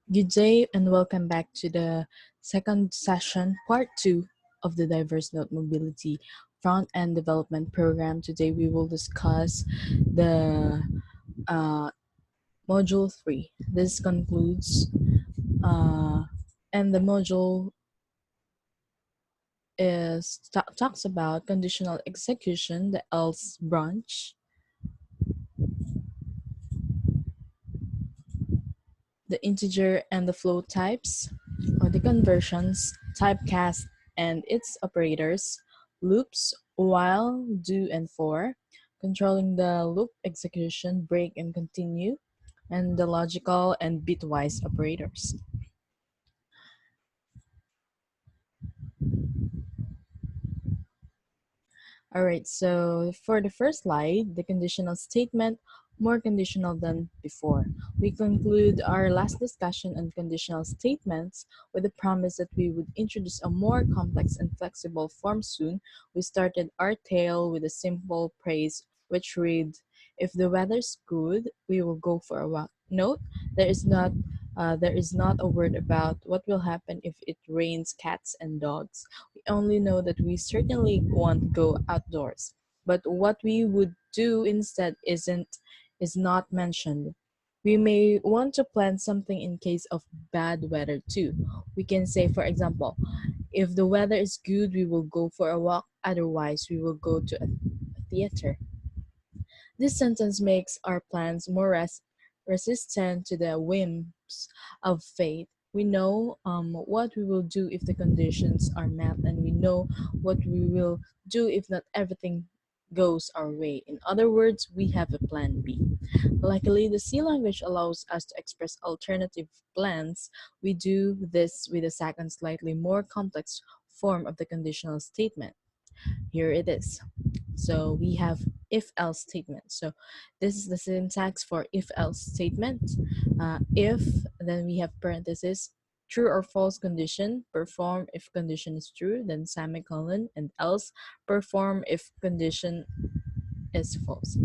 Good day and welcome back to the second session, part two of the Diverse Node Mobility Front End Development Program. Today we will discuss the uh, module 3. This concludes, and the module talks about conditional execution, the else branch, the integer and the float types, or the conversions, typecast and its operators, loops, while, do, and for, controlling the loop execution, break, and continue, and the logical and bitwise operators. All right, so for the first slide, the conditional statement, more conditional than before. We conclude our last discussion on conditional statements with the promise that we would introduce a more complex and flexible form soon. We started our tale with a simple phrase which read, if the weather's good, we will go for a walk. Note, there is not a word about what will happen if it rains cats and dogs. We only know that we certainly won't go outdoors. But what we would do instead is not mentioned. We may want to plan something in case of bad weather too. We can say, for example, if the weather is good, we will go for a walk. Otherwise, we will go to a theater. This sentence makes our plans more resistant to the whims of fate. We know what we will do if the conditions are met, and we know what we will do if not everything goes our way. In other words, we have a plan B. Luckily, the C language allows us to express alternative plans. We do this with a second, slightly more complex form of the conditional statement. Here it is. So we have if-else statement. So this is the syntax for if-else statement. If, then we have parenthesis, true or false condition, perform if condition is true, then semicolon, and else, perform if condition is false.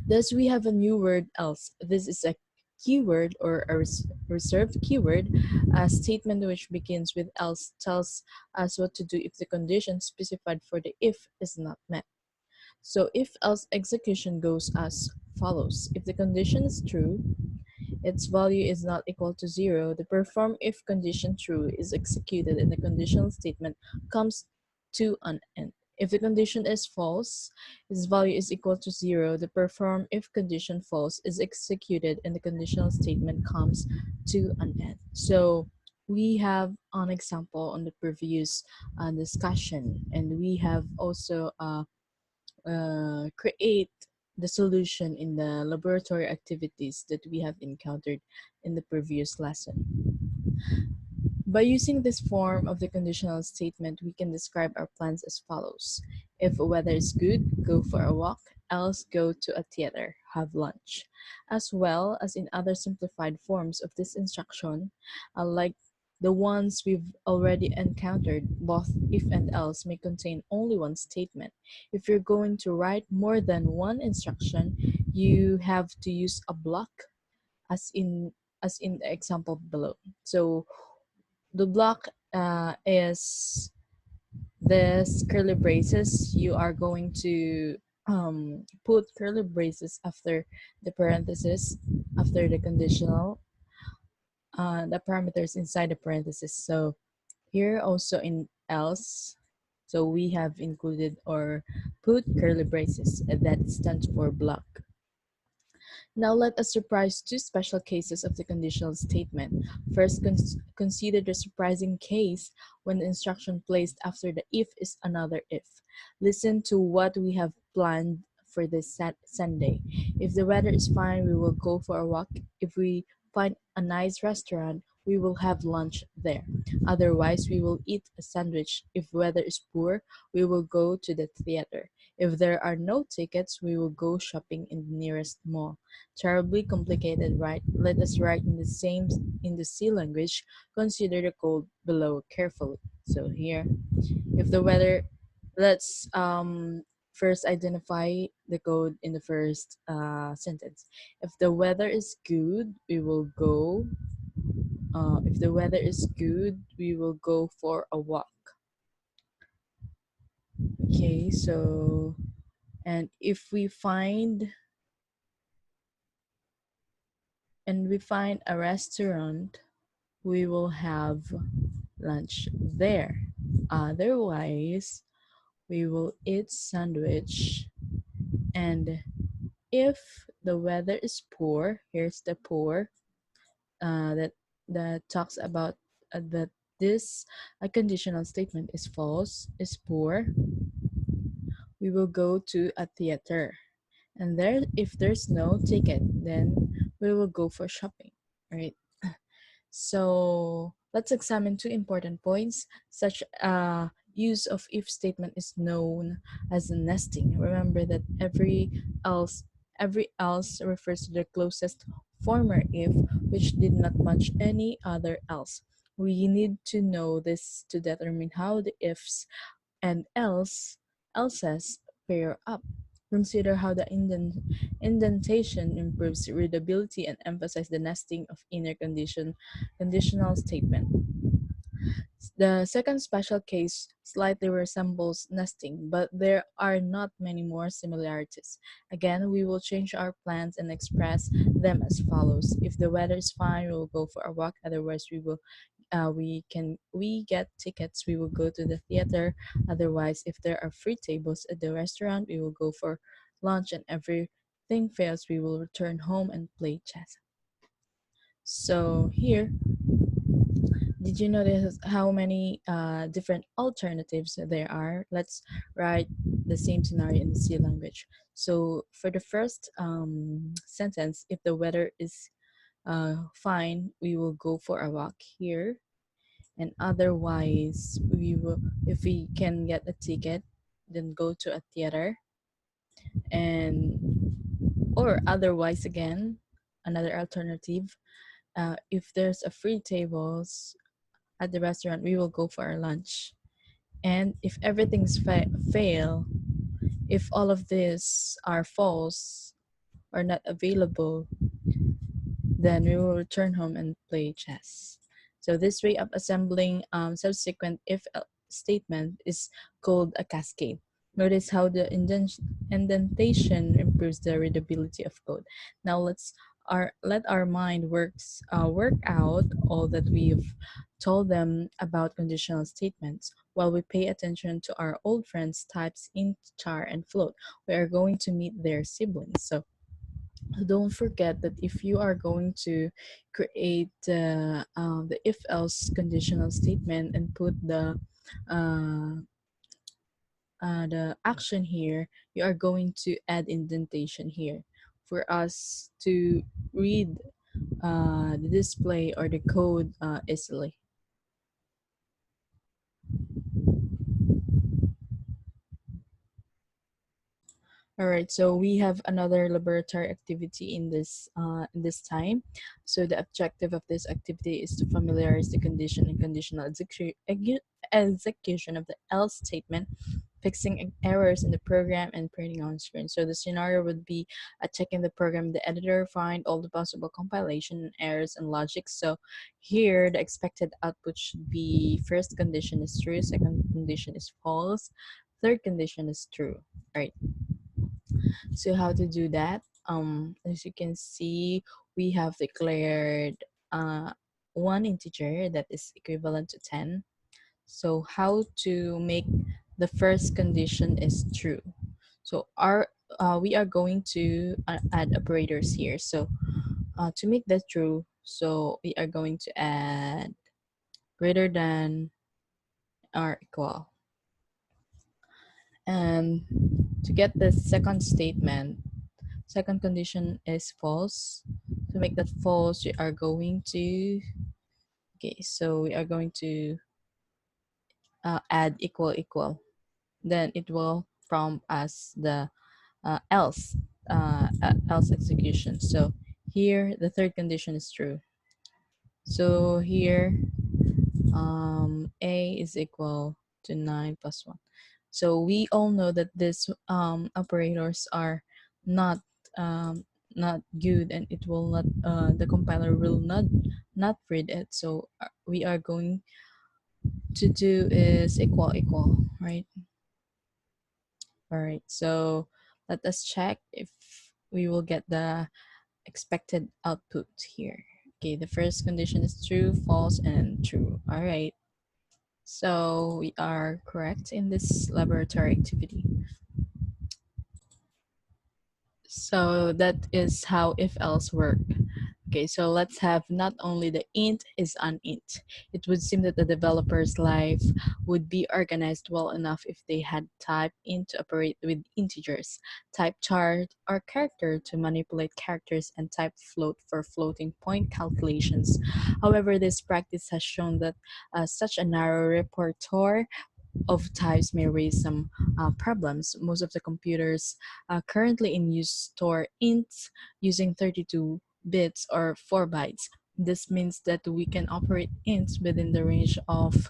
Thus, we have a new word else. This is a keyword or a reserved keyword. A statement which begins with else tells us what to do if the condition specified for the if is not met. So if else execution goes as follows. If the condition is true, its value is not equal to 0, the perform if condition true is executed and the conditional statement comes to an end. If the condition is false, its value is equal to 0, the perform if condition false is executed and the conditional statement comes to an end. So we have an example on the previous discussion, and we have also create the solution in the laboratory activities that we have encountered in the previous lesson. By using this form of the conditional statement, we can describe our plans as follows. If weather is good, go for a walk, else go to a theater, have lunch. As well as in other simplified forms of this instruction, like the ones we've already encountered, both if and else may contain only one statement. If you're going to write more than one instruction, you have to use a block as in the example below. So the block is this curly braces. You are going to put curly braces after the parenthesis, after the conditional, the parameters inside the parenthesis. So here also in else, so we have included or put curly braces, and that stands for block. Now let us surprise two special cases of the conditional statement. First, consider the surprising case when the instruction placed after the if is another if. Listen to what we have planned for this Sunday. If the weather is fine, we will go for a walk. If we find a nice restaurant, we will have lunch there. Otherwise, we will eat a sandwich. If weather is poor, we will go to the theater. If there are no tickets, we will go shopping in the nearest mall. Terribly complicated, right? Let us write in the C language. Consider the code below carefully. So here, if the weather, let's first identify the code in the first sentence. If the weather is good, we will go if the weather is good, we will go for a walk. Okay, so and if we find a restaurant, we will have lunch there. Otherwise, we will eat sandwich. And if the weather is poor, here's the poor that talks about that this a conditional statement is false, is poor. We will go to a theater, and there, if there's no ticket, then we will go for shopping, right? So let's examine two important points. Such use of if statement is known as nesting. Remember that every else refers to the closest former if which did not match any other else. We need to know this to determine how the ifs and else's pair up. Consider how the indentation improves readability and emphasize the nesting of inner conditional statement. The second special case slightly resembles nesting, but there are not many more similarities. Again, we will change our plans and express them as follows. If the weather is fine, we will go for a walk. Otherwise, we get tickets, we will go to the theater. Otherwise, if there are free tables at the restaurant, we will go for lunch, and everything fails, we will return home and play chess. So here, did you notice how many different alternatives there are? Let's write the same scenario in the C language. So for the first sentence, if the weather is fine, we will go for a walk here. And otherwise, we will, if we can get a ticket, then go to a theater. And or otherwise, again, another alternative, if there's a free tables at the restaurant, we will go for our lunch. And if everything's fail, if all of these are false or not available, then we will return home and play chess. So this way of assembling subsequent if statement is called a cascade. Notice how the indentation improves the readability of code. Now let our mind work out all that we've told them about conditional statements while we pay attention to our old friends types int, char, and float. We are going to meet their siblings. So don't forget that if you are going to create the if else conditional statement and put uh, the action here, you are going to add indentation here for us to read the display or the code easily. All right, so we have another laboratory activity in this time. So the objective of this activity is to familiarize the condition and conditional execution of the else statement, fixing errors in the program, and printing on screen. So the scenario would be checking the program, the editor, find all the possible compilation errors and logic. So here the expected output should be first condition is true, second condition is false, third condition is true. All right. So how to do that? As you can see, we have declared one integer that is equivalent to 10. So how to make the first condition is true? So we are going to add operators here. So to make that true, so we are going to add greater than or equal. And to get the second statement, second condition is false. To make that false, we are going to, okay, so we are going to add equal equal. Then it will prompt us the else execution. So here the third condition is true. So here a is equal to 9 plus 1. So we all know that these operators are not um, not good, and it will not the compiler will not read it. So we are going to do is equal, right? All right, so let us check if we will get the expected output here. Okay, the first condition is true, false, and true. All right, so we are correct in this laboratory activity. So that is how if else work. Okay, so let's have not only the int is unint. It would seem that the developer's life would be organized well enough if they had type int to operate with integers, type char or character to manipulate characters, and type float for floating point calculations. However, this practice has shown that such a narrow repertoire of types may raise some problems. Most of the computers currently in use store ints using 32 bits or 4 bytes. This means that we can operate ints within the range of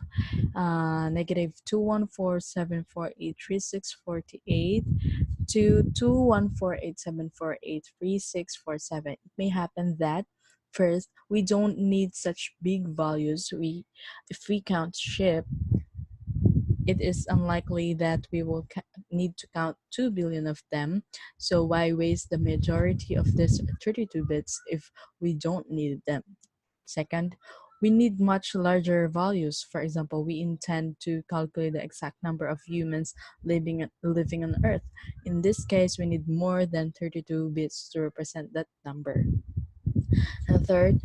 negative 21474834648 to 21487483647. It may happen that first we don't need such big values. If we count ship, it is unlikely that we will need to count 2 billion of them. So why waste the majority of this 32 bits if we don't need them? Second, we need much larger values. For example, we intend to calculate the exact number of humans living on Earth. In this case, we need more than 32 bits to represent that number. And third,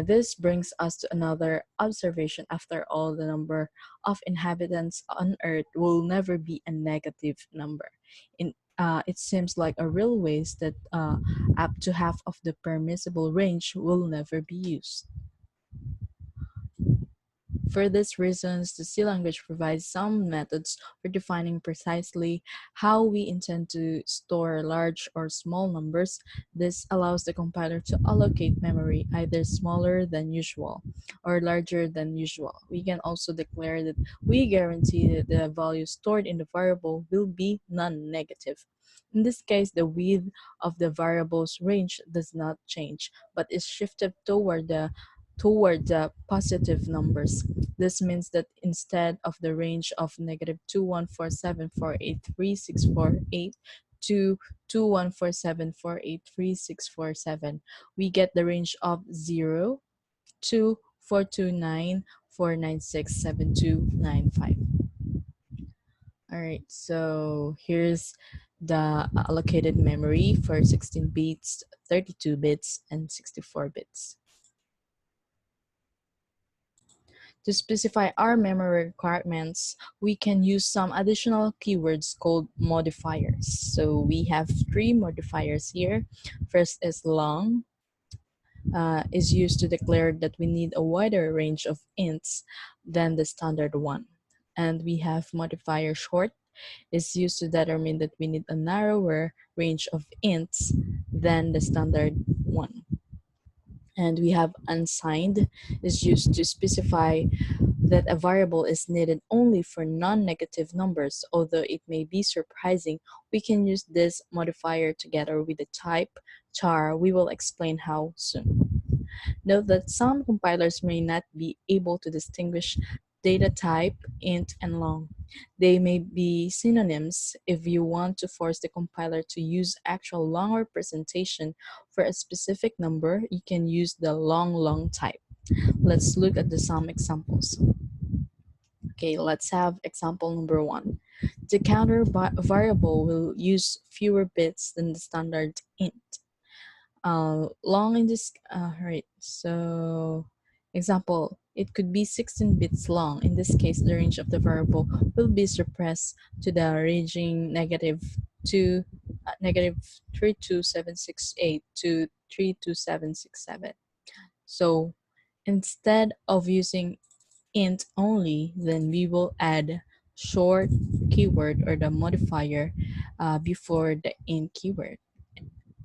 this brings us to another observation. After all, the number of inhabitants on Earth will never be a negative number. It seems like a real waste that up to half of the permissible range will never be used. For these reasons, the C language provides some methods for defining precisely how we intend to store large or small numbers. This allows the compiler to allocate memory either smaller than usual or larger than usual. We can also declare that we guarantee that the value stored in the variable will be non-negative. In this case, the width of the variable's range does not change, but is shifted toward the positive numbers. This means that instead of the range of negative 21474833648 to 21474833647, we get the range of 0 to 429,496,7295. All right, so here's the allocated memory for 16 bits, 32 bits, and 64 bits. To specify our memory requirements, we can use some additional keywords called modifiers. So we have 3 modifiers here. First is long, is used to declare that we need a wider range of ints than the standard one. And we have modifier short, is used to determine that we need a narrower range of ints than the standard one. And we have unsigned, is used to specify that a variable is needed only for non-negative numbers. Although it may be surprising, we can use this modifier together with the type char. We will explain how soon. Note that some compilers may not be able to distinguish data type, int, and long. They may be synonyms. If you want to force the compiler to use actual long representation for a specific number, you can use the long type. Let's look at some examples. Okay, let's have example number 1. The counter variable will use fewer bits than the standard int. Long in this, right, so example, it could be 16 bits long. In this case, the range of the variable will be suppressed to the ranging negative 32768 to 32767. So instead of using int only, then we will add short keyword or the modifier before the int keyword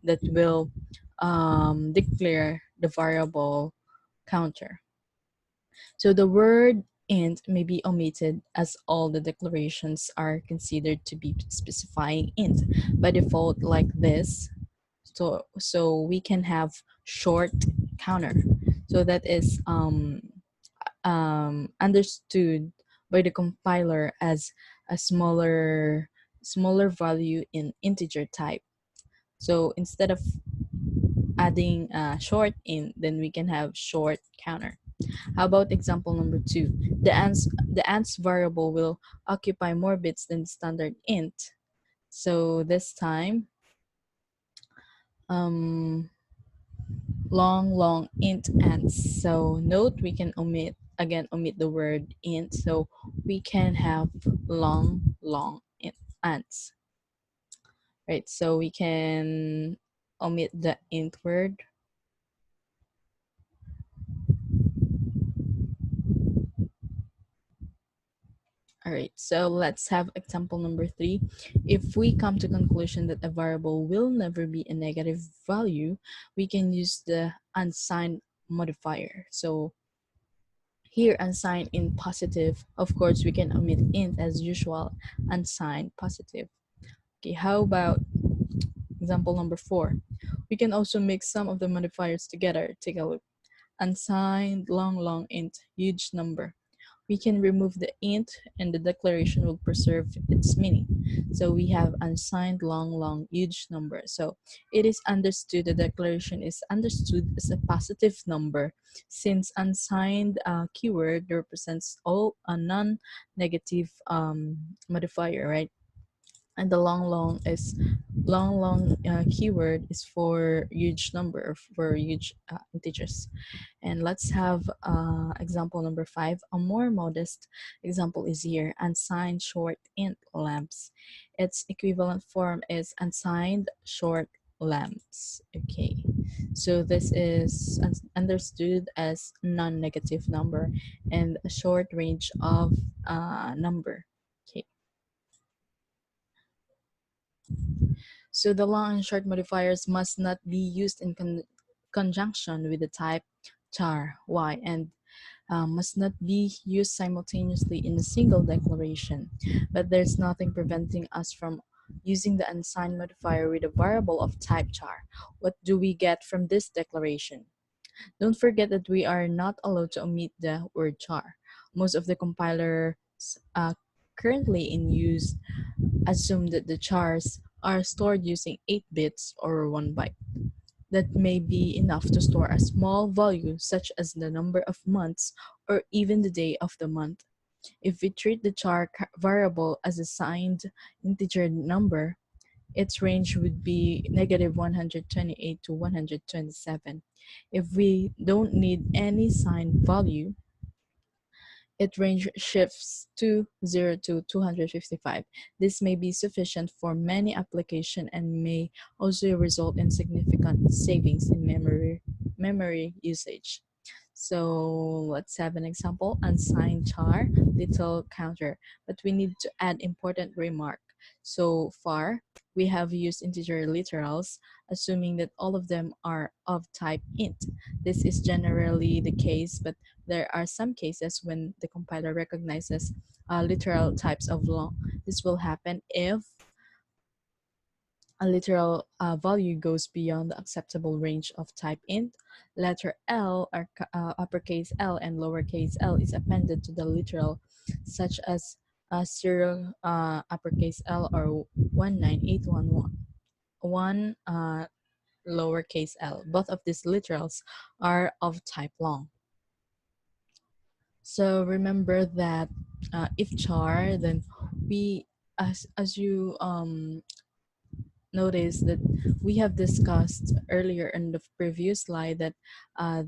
that will declare the variable counter. So the word int may be omitted as all the declarations are considered to be specifying int by default like this. so we can have short counter. So that is understood by the compiler as a smaller value in integer type. So instead of adding short in, then we can have short counter. How about example number 2? The ants variable will occupy more bits than standard int. So this time, um, long int ants. So note we can omit the word int. So we can have long int ants. Right. So we can omit the int word. All right, so let's have example number 3. If we come to conclusion that a variable will never be a negative value, we can use the unsigned modifier. So here unsigned in positive, of course we can omit int as usual, unsigned positive. Okay, how about example number 4? We can also mix some of the modifiers together. Take a look. Unsigned long int, huge number. We can remove the int and the declaration will preserve its meaning. So we have unsigned long huge number. So it is understood, the declaration is understood as a positive number since unsigned keyword represents all a non-negative modifier, right? And the long keyword is for huge number or for huge integers. And let's have example number 5. A more modest example is here, unsigned short int lamps. Its equivalent form is unsigned short lamps. Okay, so this is understood as non-negative number and a short range of number. Okay, so the long and short modifiers must not be used in conjunction with the type char, y, and must not be used simultaneously in a single declaration. But there's nothing preventing us from using the unsigned modifier with a variable of type char. What do we get from this declaration? Don't forget that we are not allowed to omit the word char. Most of the compilers currently in use assume that the chars are stored using 8 bits or 1 byte. That may be enough to store a small value such as the number of months or even the day of the month. If we treat the char variable as a signed integer number, its range would be negative 128 to 127. If we don't need any signed value, its range shifts to 0 to 255. This may be sufficient for many applications and may also result in significant savings in memory usage. So let's have an example. Unsigned char, little counter, but we need to add important remark. So far, we have used integer literals, assuming that all of them are of type int. This is generally the case, but there are some cases when the compiler recognizes literal types of long. This will happen if a literal value goes beyond the acceptable range of type int. Letter L, or uppercase L and lowercase l, is appended to the literal, such as 0 uppercase L or 19811. 1 lowercase l. Both of these literals are of type long. So remember that if char, then we, as you notice that we have discussed earlier in the previous slide that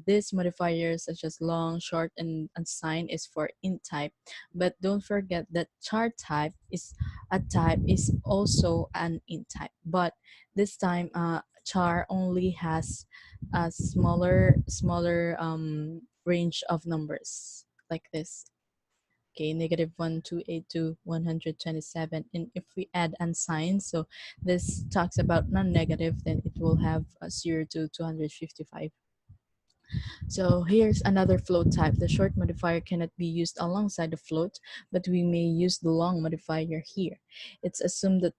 this modifier such as long, short, and unsigned is for int type. But don't forget that char type is also an int type. But this time char only has a smaller range of numbers like this. Okay, negative 128 to 127. And if we add unsigned, so this talks about non-negative, then it will have a 0 to 255. So here's another float type. The short modifier cannot be used alongside the float, but we may use the long modifier here. It's assumed that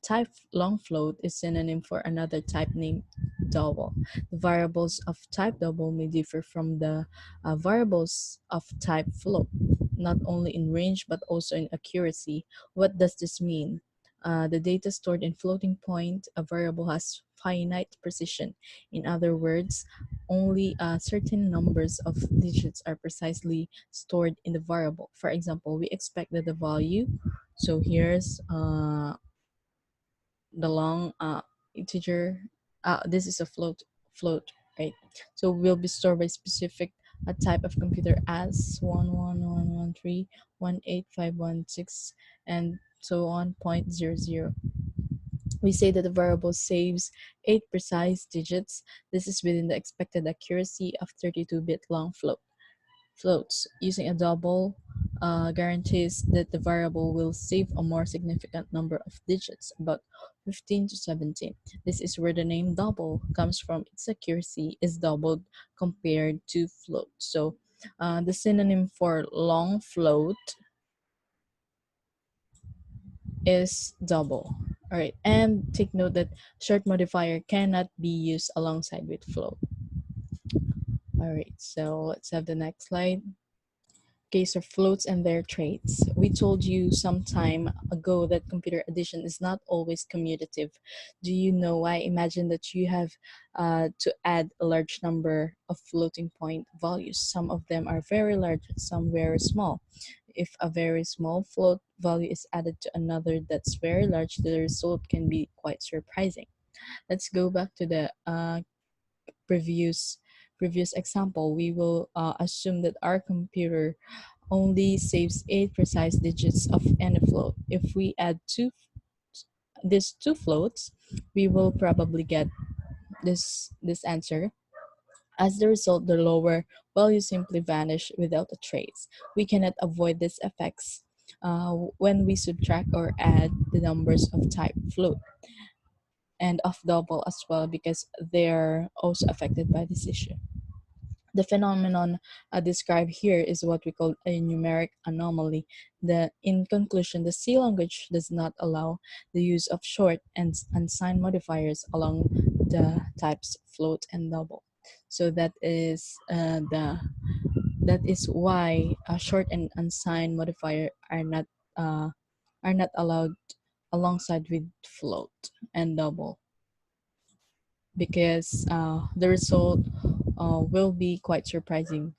type long float is synonym for another type named double. The variables of type double may differ from the variables of type float, not only in range but also in accuracy. What does this mean? The data stored in floating point, a variable has finite precision. In other words, only certain numbers of digits are precisely stored in the variable. For example, we expect that the value, so here's the long integer, this is a float, right? So will be stored by specific a type of computer as 11113185116 and so on, point zero zero. We say that the variable saves 8 precise digits. This is within the expected accuracy of 32-bit long floats. Using a double guarantees that the variable will save a more significant number of digits, about 15 to 17. This is where the name double comes from. Its accuracy is doubled compared to float. So the synonym for long float is double. All right, and take note that short modifier cannot be used alongside with float. All right, so let's have the next slide. Case of floats and their traits. We told you some time ago that computer addition is not always commutative. Do you know why? Imagine that you have to add a large number of floating point values. Some of them are very large, some very small. If a very small float value is added to another that's very large, the result can be quite surprising. Let's go back to the previous previous example. We will assume that our computer only saves 8 precise digits of any float. If we add these two floats, we will probably get this answer. As the result, the lower values simply vanish without a trace. We cannot avoid these effects when we subtract or add the numbers of type float and of double as well, because they're also affected by this issue. The phenomenon described here is what we call a numeric anomaly. In conclusion, the C language does not allow the use of short and unsigned modifiers along the types float and double. So that is why short and unsigned modifier uh, are not allowed alongside with float and double, because the result will be quite surprising.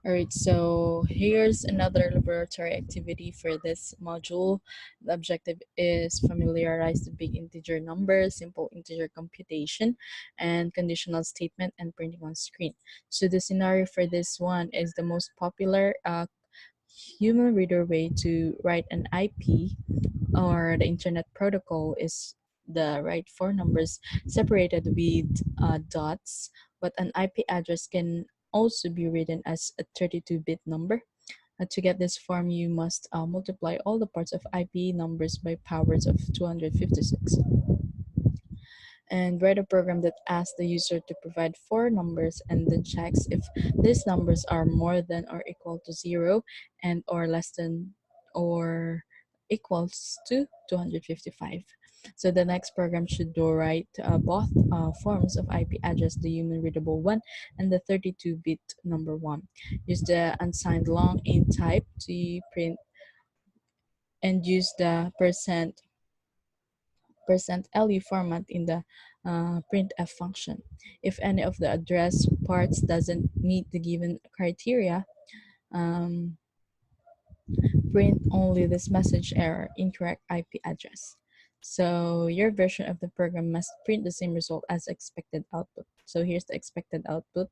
All right, so here's another laboratory activity for this module. The objective is familiarize the big integer number, simple integer computation, and conditional statement and printing on screen. So the scenario for this one is the most popular human reader way to write an IP or the internet protocol is the right four numbers separated with dots, but an IP address can also be written as a 32-bit number. To get this form, you must multiply all the parts of IP numbers by powers of 256 and write a program that asks the user to provide four numbers and then checks if these numbers are more than or equal to 0 and or less than or equals to 255. So the next program should do write both forms of IP address, the human readable one and the 32-bit number one. Use the unsigned long int type to print and use the percent %lu format in the printf function. If any of the address parts doesn't meet the given criteria, um, print only this message error, incorrect IP address. So your version of the program must print the same result as expected output. So here's the expected output,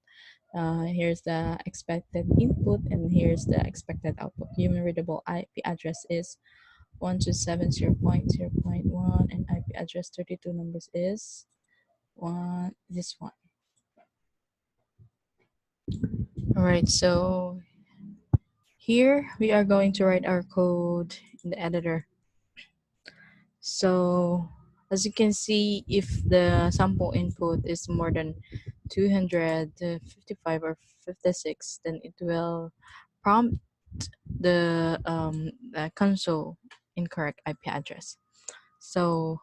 here's the expected input, and here's the expected output. Human readable IP address is 127.0.0.1 and IP address 32 numbers is this one. All right, so here we are going to write our code in the editor. So as you can see, if the sample input is more than 255 or 56, then it will prompt the console incorrect IP address. So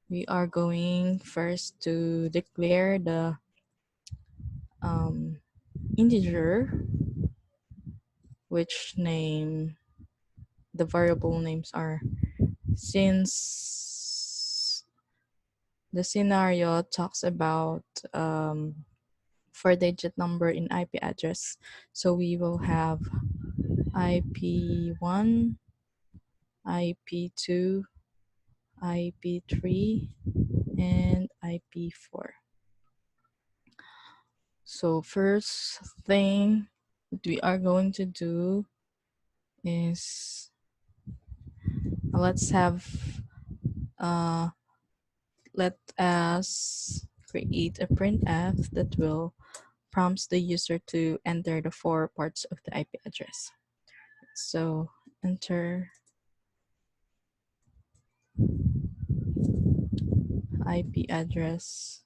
we are going first to declare the integer, which name the variable names are, since the scenario talks about 4-digit number in IP address. So we will have IP1, IP2, IP3, and IP4. So first thing that we are going to do is let's have let us create a printf that will prompts the user to enter the 4 parts of the IP address. So enter IP address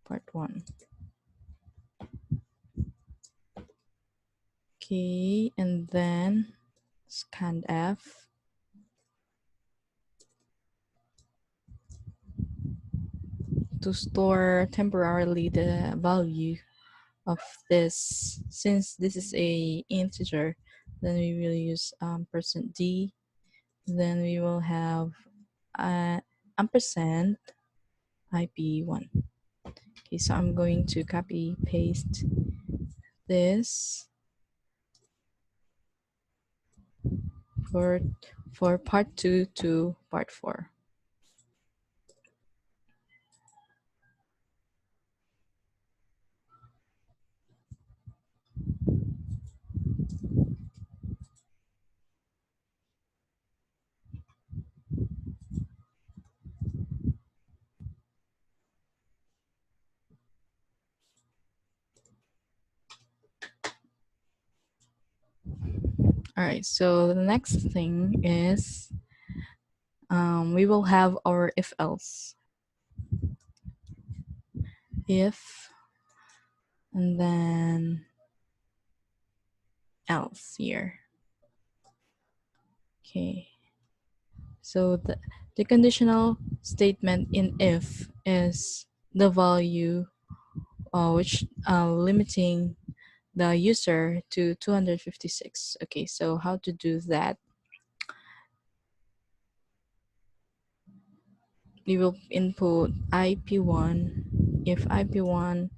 part 1. Okay, and then scanf to store temporarily the value of this. Since this is a integer, then we will use %d. Then we will have ampersand IP1. Okay, so I'm going to copy paste this for part 2 to part 4. All right, so the next thing is we will have our if else. If and then else here. Okay, so the conditional statement in if is the value which limiting the user to 256. Okay, so how to do that? We will input IP1 if IP1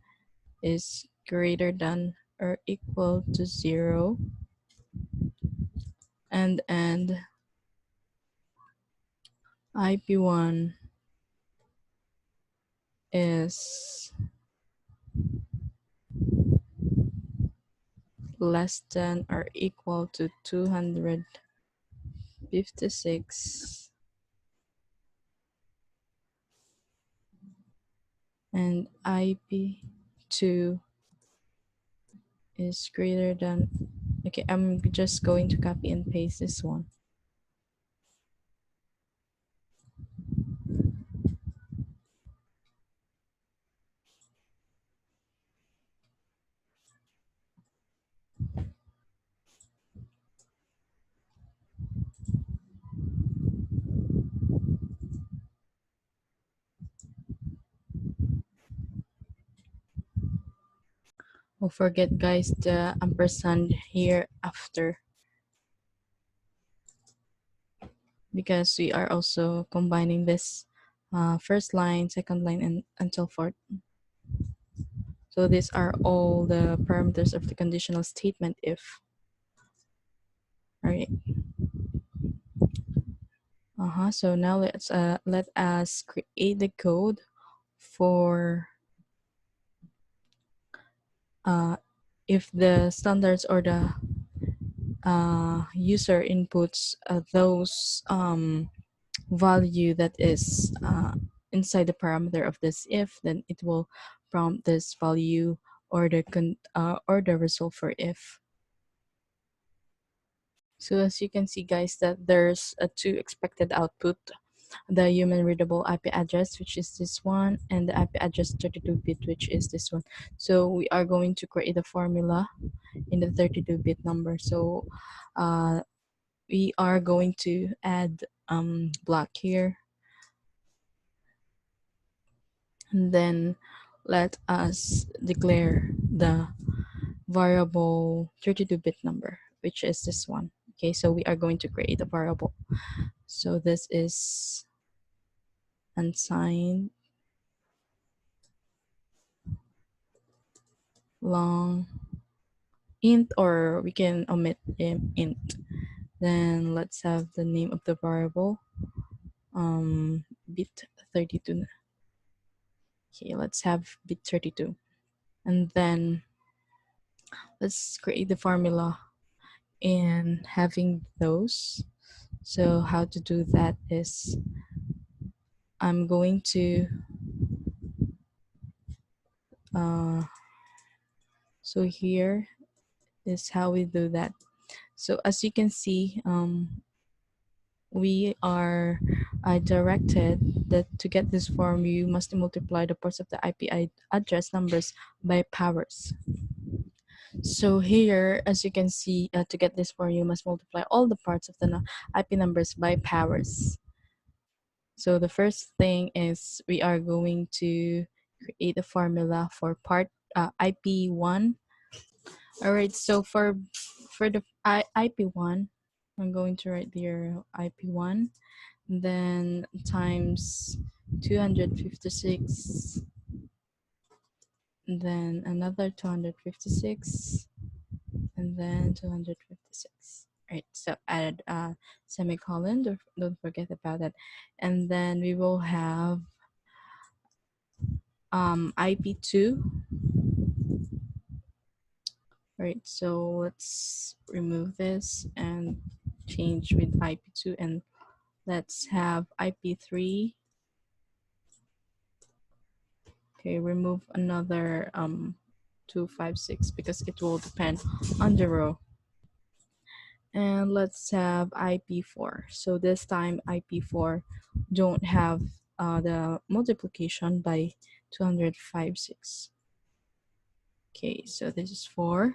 is greater than or equal to 0, and IP1 is less than or equal to 256, and IP2 is greater than. Okay, I'm just going to copy and paste this one. Don't forget, guys, the ampersand here after, because we are also combining this first line, second line, and until fourth. So these are all the parameters of the conditional statement if. All right. So now let us create the code for if the standards or the user inputs those value that is inside the parameter of this if, then it will prompt this value or the result for if. So as you can see, guys, that there's a two expected output the human readable IP address, which is this one, and the IP address 32-bit, which is this one. So we are going to create a formula in the 32-bit number. So we are going to add block here, and then let us declare the variable 32-bit number, which is this one. Okay, so we are going to create a variable. So this is unsigned long int, or we can omit int. Then let's have the name of the variable bit 32. Okay, let's have bit 32, and then let's create the formula in having those. So how to do that is I'm going to so here is how we do that. So as you can see, we are directed that to get this form, you must multiply the parts of the IP address numbers by powers. So here, as you can see, to get this form, you must multiply all the parts of the IP numbers by powers. So the first thing is we are going to create a formula for part IP1. All right, so for the IP1, I'm going to write here IP1, then times 256, then another 256, and then 256. Right, so add a semicolon, don't forget about that. And then we will have IP2. Right, so let's remove this and change with IP2, and let's have IP3. Okay, remove another 256 because it will depend on the row. And let's have IP4. So this time IP4 don't have the multiplication by 256. Okay, so this is 4.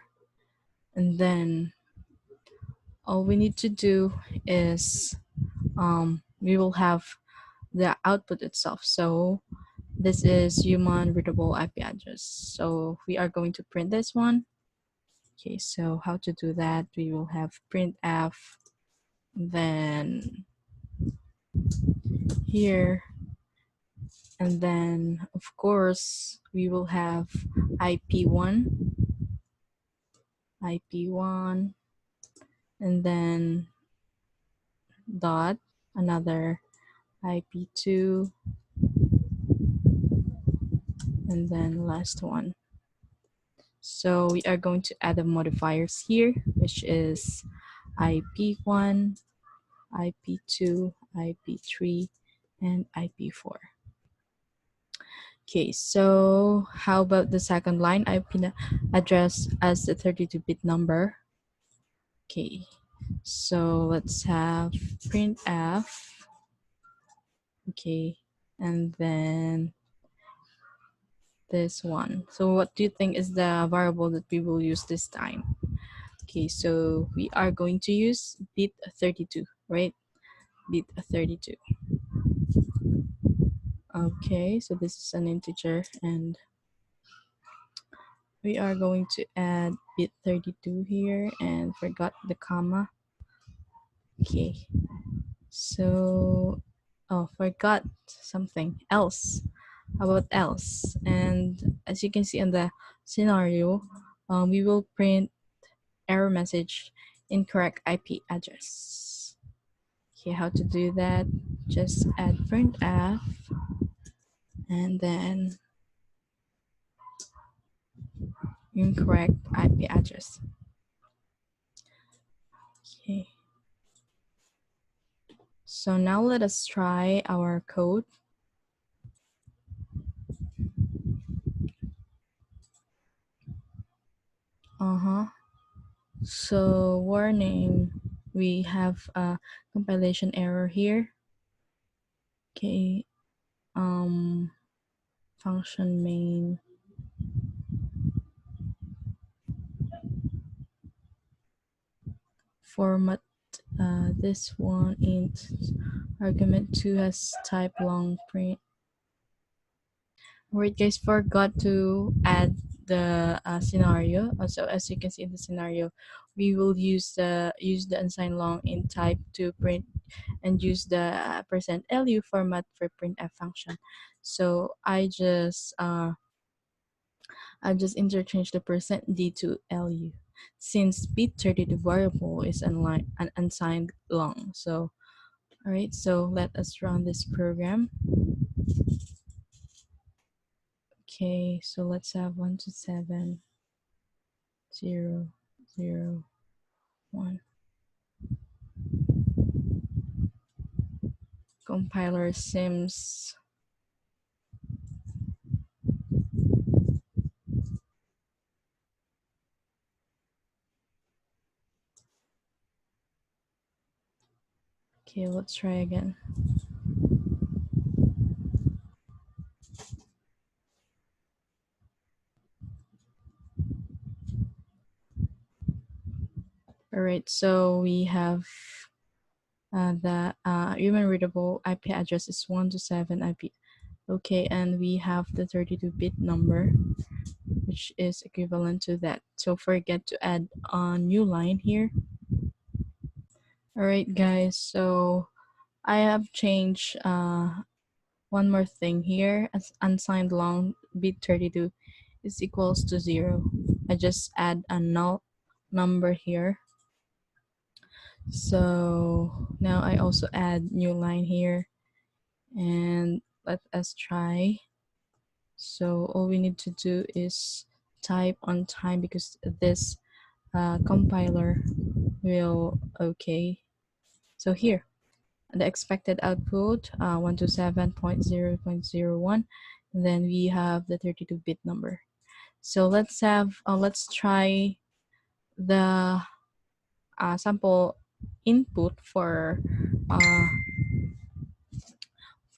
And then all we need to do is we will have the output itself. So this is human readable IP address. So we are going to print this one. Okay, so how to do that? We will have printf, then here, and then of course we will have IP1, IP1, and then dot another IP2, and then last one. So we are going to add the modifiers here, which is IP1, IP2, IP3, and IP4. Okay, so how about the second line? IP address as the 32-bit number. Okay, so let's have printf. Okay, and then this one. So what do you think is the variable that we will use this time? Okay, so we are going to use bit 32, right? Bit 32. Okay, so this is an integer, and we are going to add bit 32 here and forgot the comma. Okay, so forgot something else. How about else? And as you can see in the scenario, we will print error message incorrect IP address. Okay, how to do that? Just add printf, and then incorrect IP address. Okay. So now let us try our code. So warning, we have a compilation error here. Okay, function main format this one int argument 2 has type long print. Alright guys, forgot to add the scenario. So as you can see in the scenario, we will use the unsigned long in type to print and use the %lu format for printf function. So I just interchange the %d to lu since bit32 variable is an unsigned long. So alright, so let us run this program. Okay, so let's have 1 to 7 0 0 1. Compiler seems okay. Let's try again. All right, so we have the human readable IP address is 1 to 7 IP. Okay, and we have the 32-bit number, which is equivalent to that. So forget to add a new line here. All right, guys. So I have changed one more thing here. As unsigned long bit32 is equals to 0. I just add a null number here. So now I also add new line here, and let us try. So all we need to do is type on time because this compiler will okay. So here the expected output 127.0.01, and then we have the 32-bit number. So let's try the sample input for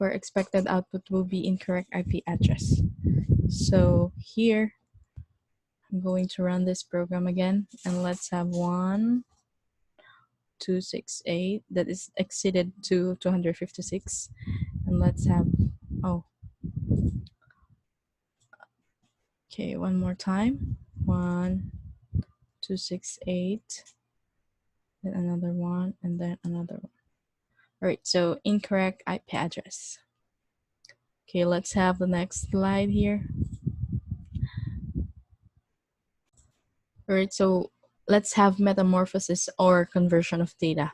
expected output will be incorrect IP address. So here I'm going to run this program again, and let's have 1268 that is exceeded to 256, and let's have okay, one more time. 1268, then another one, and then another one. All right, so incorrect IP address. Okay, let's have the next slide here. All right, so let's have metamorphosis or conversion of data.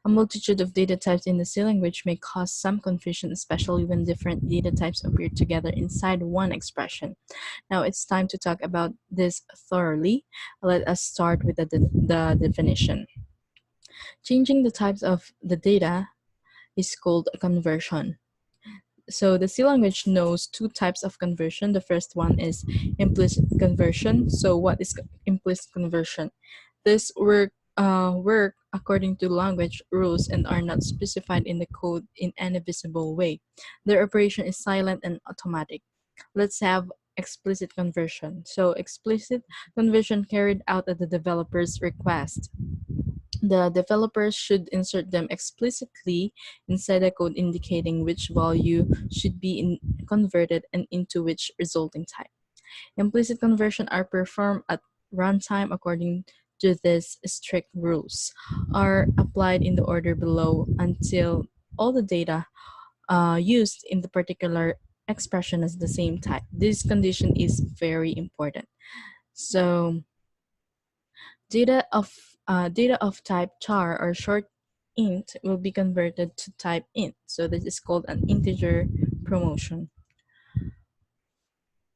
A multitude of data types in the C language may cause some confusion, especially when different data types appear together inside one expression. Now it's time to talk about this thoroughly. Let us start with the definition. Changing the types of the data is called a conversion. So the C language knows two types of conversion. The first one is implicit conversion. So what is implicit conversion? This work according to language rules and are not specified in the code in any visible way. Their operation is silent and automatic. Let's have explicit conversion. So explicit conversion carried out at the developer's request. The developers should insert them explicitly inside the code indicating which value should be converted and into which resulting type. Implicit conversion are performed at runtime according to these strict rules, are applied in the order below until all the data used in the particular expression is the same type. This condition is very important. So data of type char or short int will be converted to type int. So this is called an integer promotion.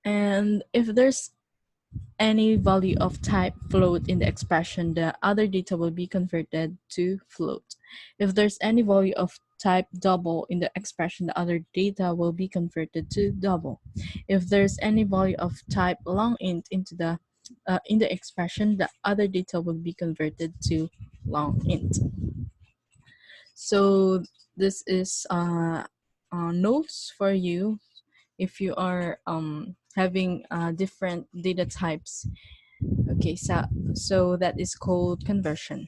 And if there's any value of type float in the expression, the other data will be converted to float. If there's any value of type double in the expression, the other data will be converted to double. If there's any value of type long int in the expression, the other data will be converted to long int. So this is notes for you if you are having different data types. Okay, so that is called conversion.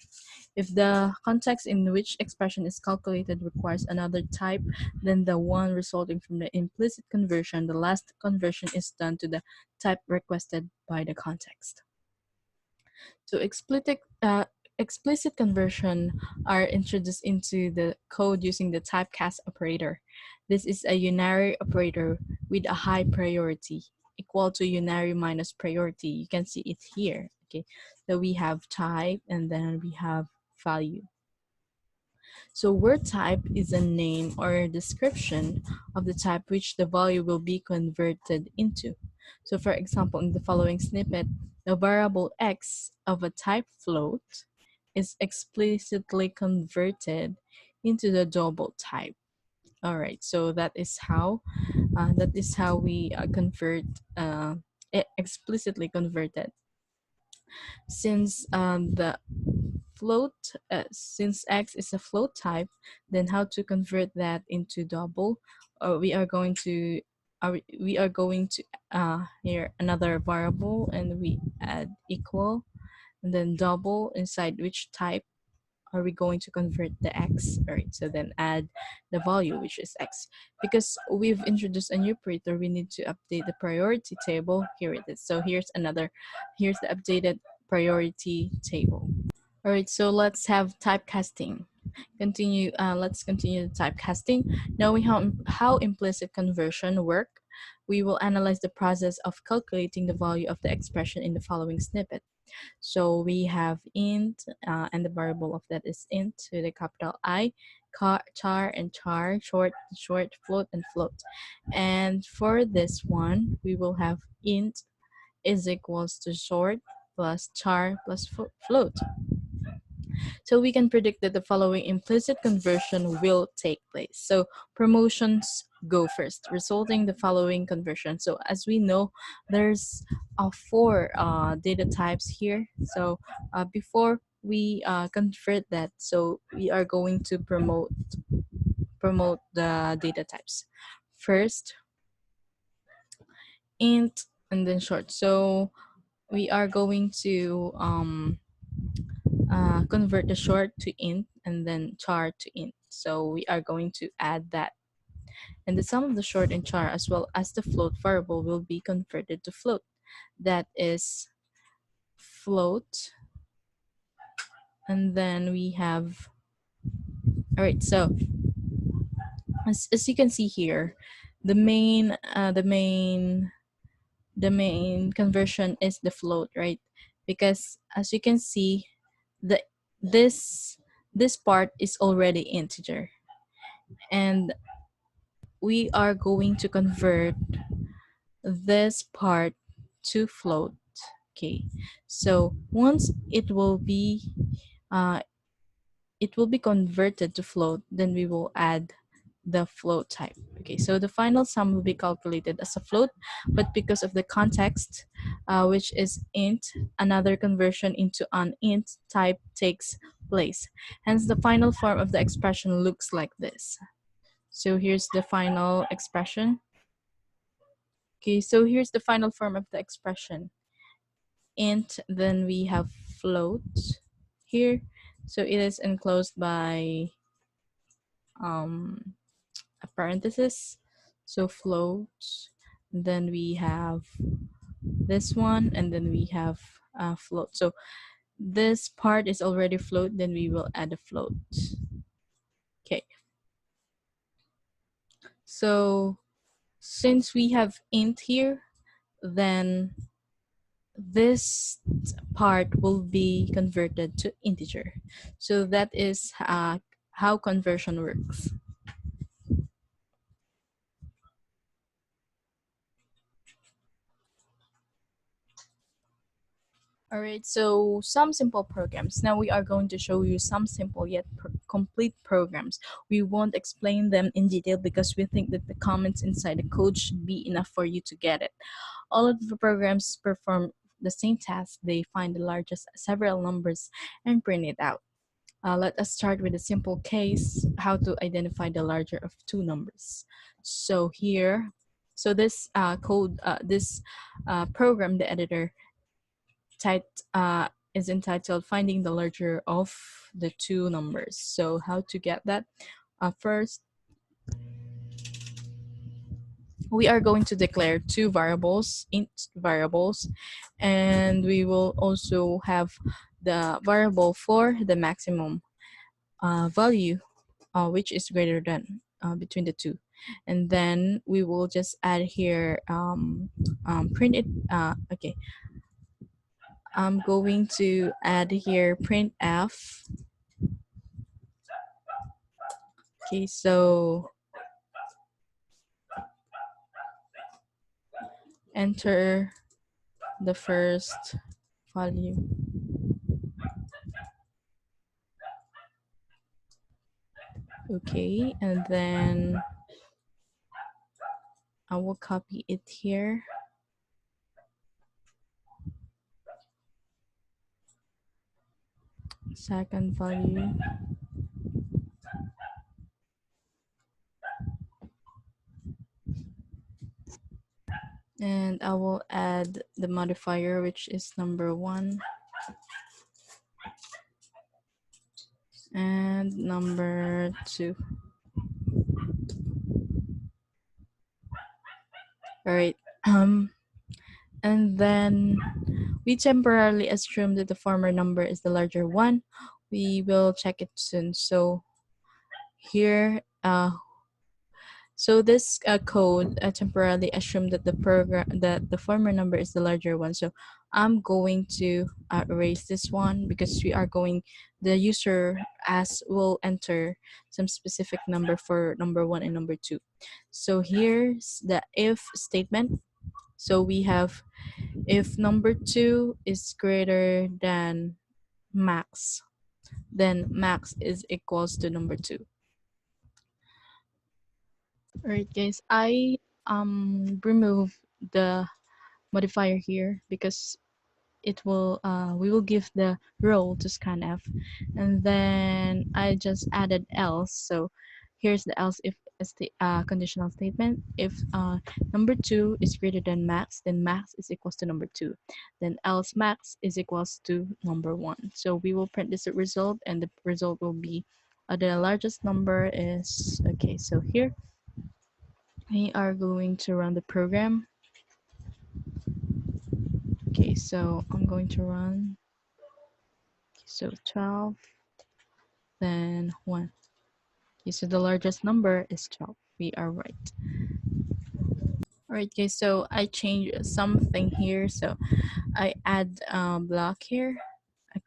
If the context in which expression is calculated requires another type than the one resulting from the implicit conversion, the last conversion is done to the type requested by the context. So explicit conversion are introduced into the code using the typecast operator. This is a unary operator with a high priority equal to unary minus priority. You can see it here. Okay, so we have type and then we have value. So word type is a name or description of the type which the value will be converted into. So for example, in the following snippet, the variable x of a type float is explicitly converted into the double type. All right, so that is how we convert explicitly converted. Since the float, since x is a float type, then how to convert that into double? We are going to here another variable and we add equal and then double inside which type are we going to convert the x. All right, so then add the value which is x. Because we've introduced a new operator, we need to update the priority table. Here it is. So here's the updated priority table. All right, so let's have typecasting. Let's continue the typecasting. Knowing how implicit conversion work, we will analyze the process of calculating the value of the expression in the following snippet. So we have int, and the variable of that is int with a capital I, char and char, short, float, and float. And for this one, we will have int is equals to short plus char plus float. So we can predict that the following implicit conversion will take place. So promotions go first, resulting the following conversion. So as we know, there's four data types here. So before we convert that, so we are going to promote the data types. First, int and then short. So we are going to convert the short to int and then char to int. So we are going to add that. And the sum of the short and char as well as the float variable will be converted to float. That is float. And then we have, all right, so as you can see here, the main conversion is the float, right? Because as you can see, the this this part is already integer, and we are going to convert this part to float. Okay, so once it will be converted to float, then we will add the float type. Okay, so the final sum will be calculated as a float, but because of the context, which is int, another conversion into an int type takes place. Hence, the final form of the expression looks like this. So here's the final expression. Okay, so here's the final form of the expression. Int, then we have float here. So it is enclosed by a parenthesis. So float, then we have this one, and then we have float. So this part is already float, then we will add a float. Okay. So since we have int here, then this part will be converted to integer. So that is how conversion works. All right, so some simple programs. Now we are going to show you some simple yet complete programs. We won't explain them in detail because we think that the comments inside the code should be enough for you to get it. All of the programs perform the same task. They find the largest several numbers and print it out. Let us start with a simple case, how to identify the larger of two numbers. So here, so this program, the editor typed, is entitled Finding the Larger of the Two Numbers. So how to get that? First, we are going to declare two variables, int variables, and we will also have the variable for the maximum value, which is greater than between the two. And then we will just add here, print it. Okay, I'm going to add here printf. Okay, so enter the first value. Okay, and then I will copy it here. Second value. And I will add the modifier, which is number 1 and number 2. All right. And then we temporarily assume that the former number is the larger one. We will check it soon. So here, so this code temporarily assume that the former number is the larger one. So I'm going to erase this one because the user will enter some specific number for number 1 and number 2. So here's the if statement. So we have if number 2 is greater than max, then max is equals to number 2. All right, guys, I remove the modifier here because it will we will give the role to scanf, and then I just added else. So here's the else if conditional statement. If number 2 is greater than max, then max is equals to number 2, then else max is equals to number 1. So we will print this result, and the result will be the largest number is okay. So here we are going to run the program. Okay, so I'm going to run. So 12, then 1. Okay, so the largest number is 12. We are right. Alright guys, so I changed something here. So I add block here,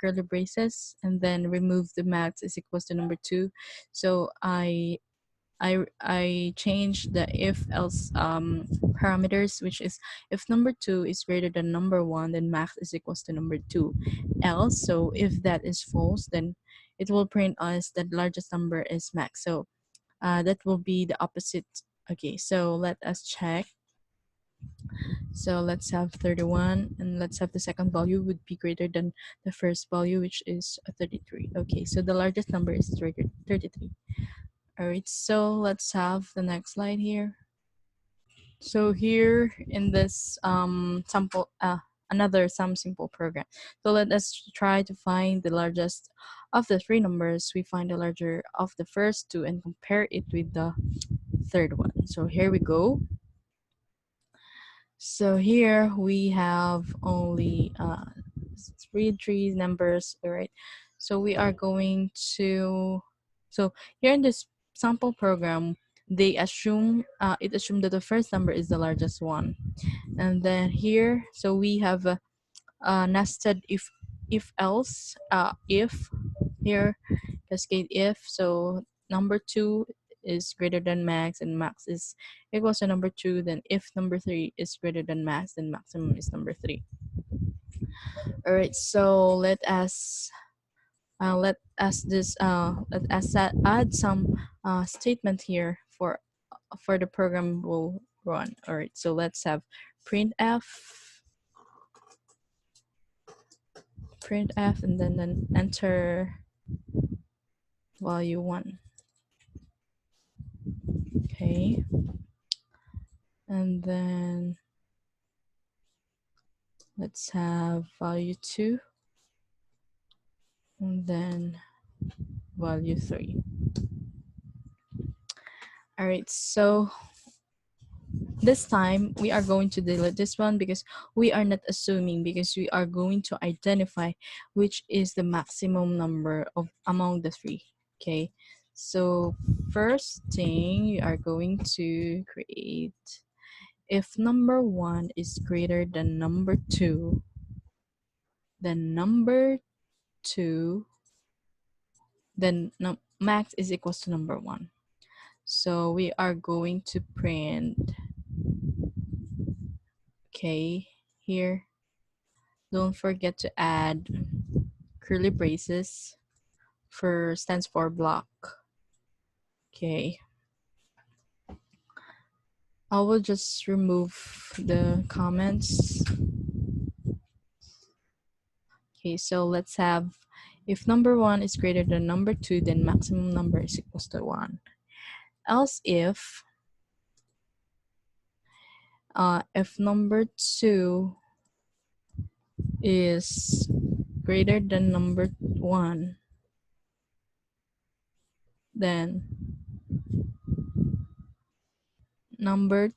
curly braces, and then remove the max is equals to number 2. So I changed the if else parameters, which is if number 2 is greater than number 1, then max is equals to number 2. Else, so if that is false, then it will print us that largest number is max. So that will be the opposite. Okay, so let us check. So let's have 31, and let's have the second value would be greater than the first value, which is 33. Okay, so the largest number is 33. All right, so let's have the next slide here. So here in this sample, another sum simple program. So let us try to find the largest of the three numbers. We find the larger of the first two and compare it with the third one. So here we go. So here we have only three numbers, all right? So we are going to, so here in this sample program, they assume, it assumed that the first number is the largest one. And then here, so we have a nested if else, if here, cascade if, so number 2 is greater than max and max is equals to number 2, then if number 3 is greater than max, then maximum is number 3. All right, so let us add some statement here for the program will run. All right, so let's have printf, and then enter value 1. Okay. And then let's have value 2. And then value 3. All right, so this time we are going to delete this one because we are not assuming, because we are going to identify which is the maximum number of among the three. Okay, so first thing you are going to create, if number 1 is greater than number 2, then number 2, then max is equals to number 1. So we are going to print, okay, here. Don't forget to add curly braces for stands for block. Okay. I will just remove the comments. Okay, so let's have, if number 1 is greater than number 2, then maximum number is equals to 1. Else if number 2 is greater than number 1, then number,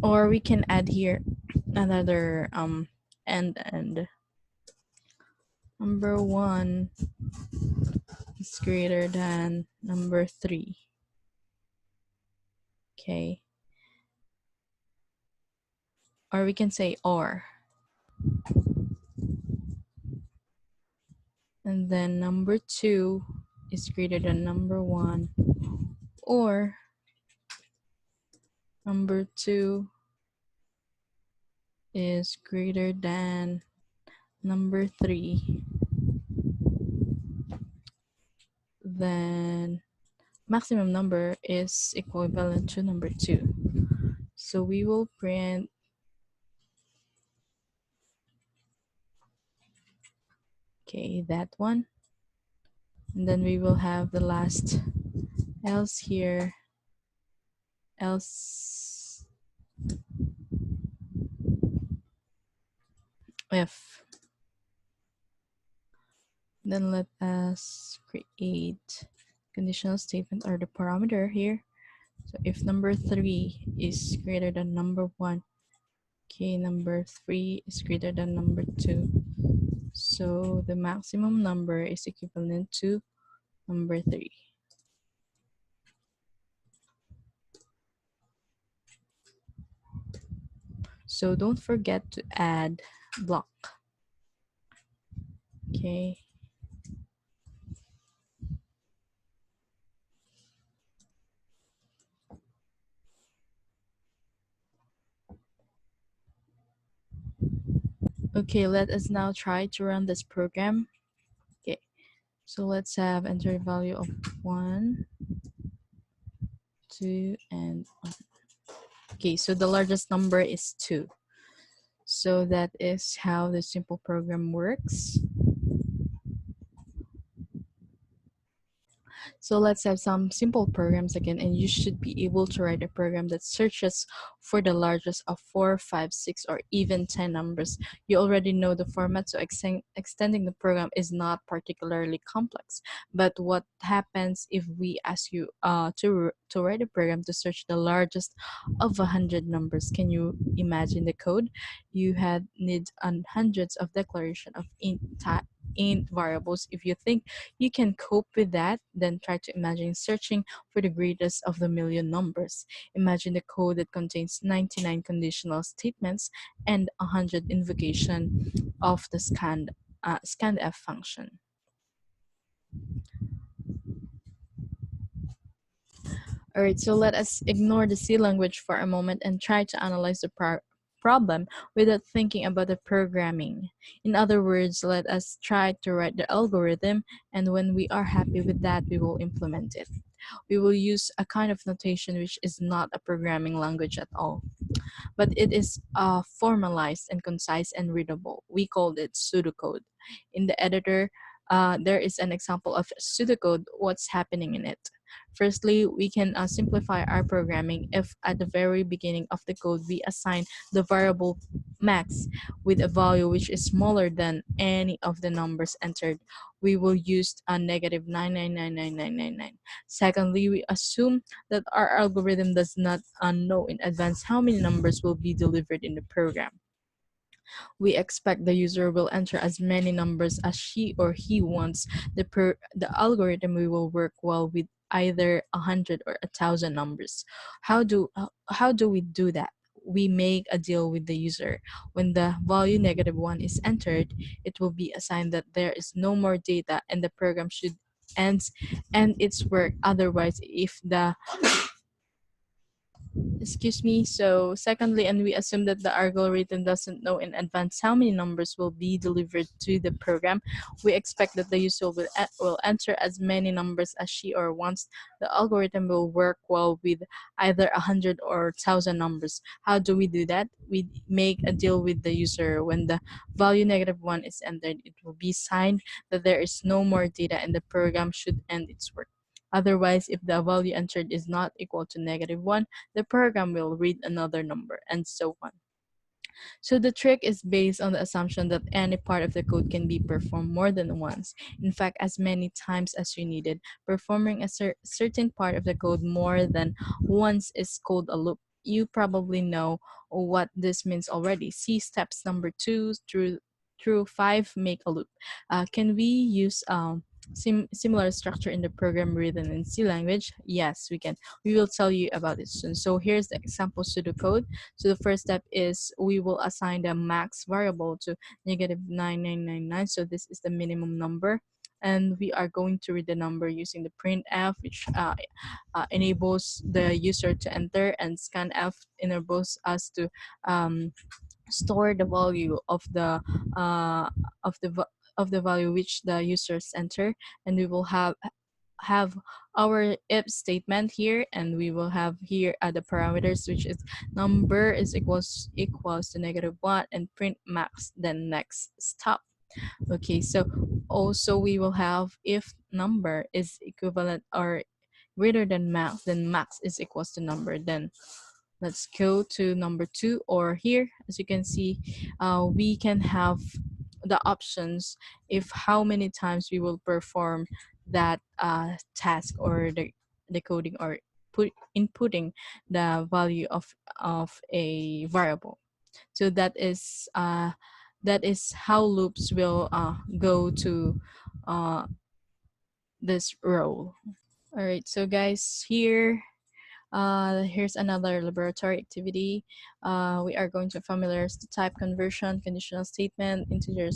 or we can add here another and number 1 is greater than number 3. Okay. Or we can say or. And then number 2 is greater than number 1, or number 2 is greater than number 3, then maximum number is equivalent to number 2. So we will print, okay, that one. And then we will have the last else here, else if. Then let us create conditional statement or the parameter here. So if number 3 is greater than number 1, okay, number 3 is greater than number 2. So the maximum number is equivalent to number 3. So don't forget to add block. Okay. Okay, let us now try to run this program. Okay, so let's have enter value of 1, 2, and 1. Okay, so the largest number is 2. So that is how the simple program works. So let's have some simple programs again, and you should be able to write a program that searches for the largest of 4, 5, 6, or even 10 numbers. You already know the format, so extending the program is not particularly complex. But what happens if we ask you to write a program to search the largest of 100 numbers? Can you imagine the code? You had need hundreds of declaration of int variables. If you think you can cope with that, then try to imagine searching for the greatest of the million numbers. Imagine the code that contains 99 conditional statements and 100 invocation of the scanf function. All right, so let us ignore the C language for a moment and try to analyze the problem without thinking about the programming. In other words, let us try to write the algorithm, and when we are happy with that, we will implement it. we will use a kind of notation which is not a programming language at all, but it is formalized and concise and readable. We called it pseudocode. In the editor, there is an example of pseudocode, what's happening in it. Firstly, we can simplify our programming if at the very beginning of the code we assign the variable max with a value which is smaller than any of the numbers entered. We will use a negative 9999999. Secondly, we assume that our algorithm does not know in advance how many numbers will be delivered in the program. We expect the user will enter as many numbers as she or he wants. The algorithm will work well with either 100 or 1,000 numbers. How do we do that? We make a deal with the user. When the value -1 is entered, it will be assigned that there is no more data and the program should end its work. Otherwise, if the excuse me. So secondly, and we assume that the algorithm doesn't know in advance how many numbers will be delivered to the program. We expect that the user will enter as many numbers as she or wants. The algorithm will work well with either 100 or 1,000 numbers. How do we do that? We make a deal with the user. When the value -1 is entered, it will be signed that there is no more data and the program should end its work. Otherwise, if the value entered is not equal to -1, the program will read another number, and so on. So the trick is based on the assumption that any part of the code can be performed more than once. In fact, as many times as you needed. Performing a certain part of the code more than once is called a loop. You probably know what this means already. See steps number 2 through 5 make a loop. Can we use similar structure in the program written in C language? Yes, we can. We will tell you about it soon. So here's the example pseudocode. So the first step is we will assign the max variable to -9999. So this is the minimum number. And we are going to read the number using the printf, which enables the user to enter, and scanf enables us to store the value uh, of the va- of the value which the users enter, and we will have our if statement here, and we will have here the parameters, which is number is equals to -1 and print max, then next stop. Okay, so also we will have if number is equivalent or greater than max, then max is equals to number. Then let's go to number 2, or here as you can see, we can have the options if how many times we will perform that task, or the coding, or inputting the value of a variable. So that is how loops will go to uh, this role. All right, so guys, here's another laboratory activity. We are going to familiarize the type conversion, conditional statement, integer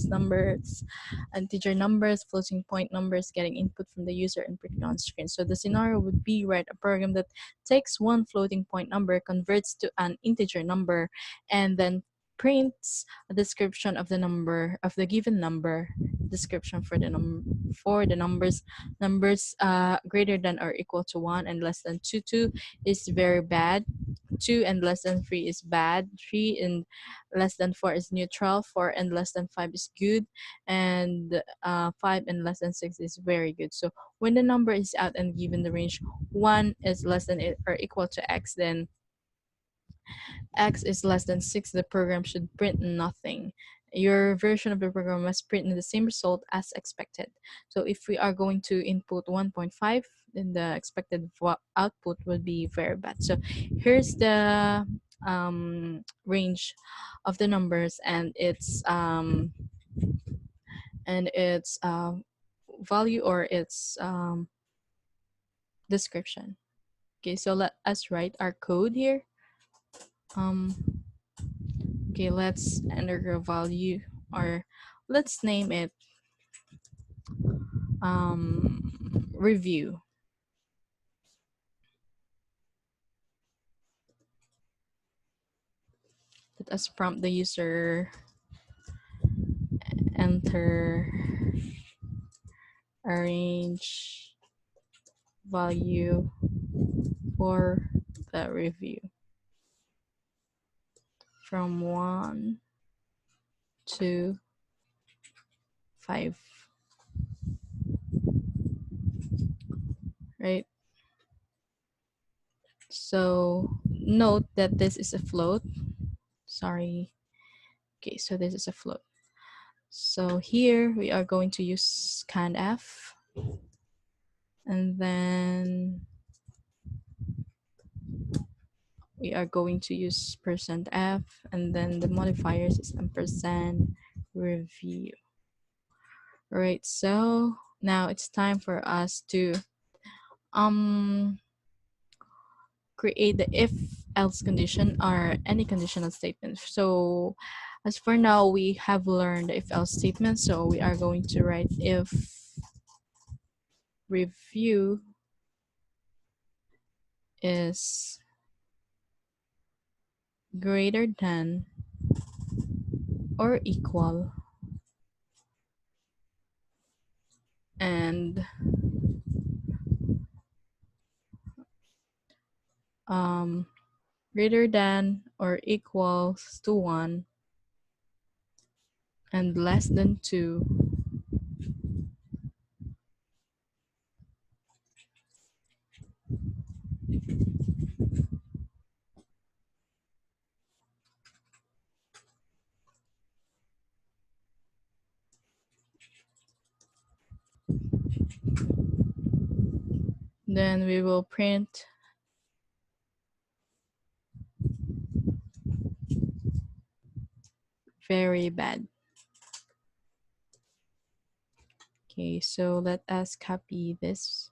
numbers, floating point numbers, getting input from the user and printing on screen. So the scenario would be, write a program that takes one floating point number, converts to an integer number, and then prints a description of the number of the given number, description for the numbers greater than or equal to 1 and less than 2 is very bad. 2 and less than 3 is bad. 3 and less than 4 is neutral. 4 and less than 5 is good. And 5 and less than 6 is very good. So when the number is out and given the range 1 is less than or equal to x, then x is less than 6, the program should print nothing. Your version of the program must print the same result as expected. So if we are going to input 1.5, then the expected output would be very bad. So here's the range of the numbers and its value, or its description. Okay, so let us write our code here. Okay, let's enter a value, or let's name it review. Let us prompt the user, enter, arrange value for the review from 1 to 5, right? So note that this is a float. Sorry. Okay, so this is a float. So here we are going to use scanf, and then we are going to use %f, and then the modifiers is %review. All right, so now it's time for us to create the if else condition or any conditional statement. So as for now, we have learned the if else statement, so we are going to write if review is greater than or equal, and greater than or equals to 1 and less than 2, then we will print very bad. Okay, so let us copy this.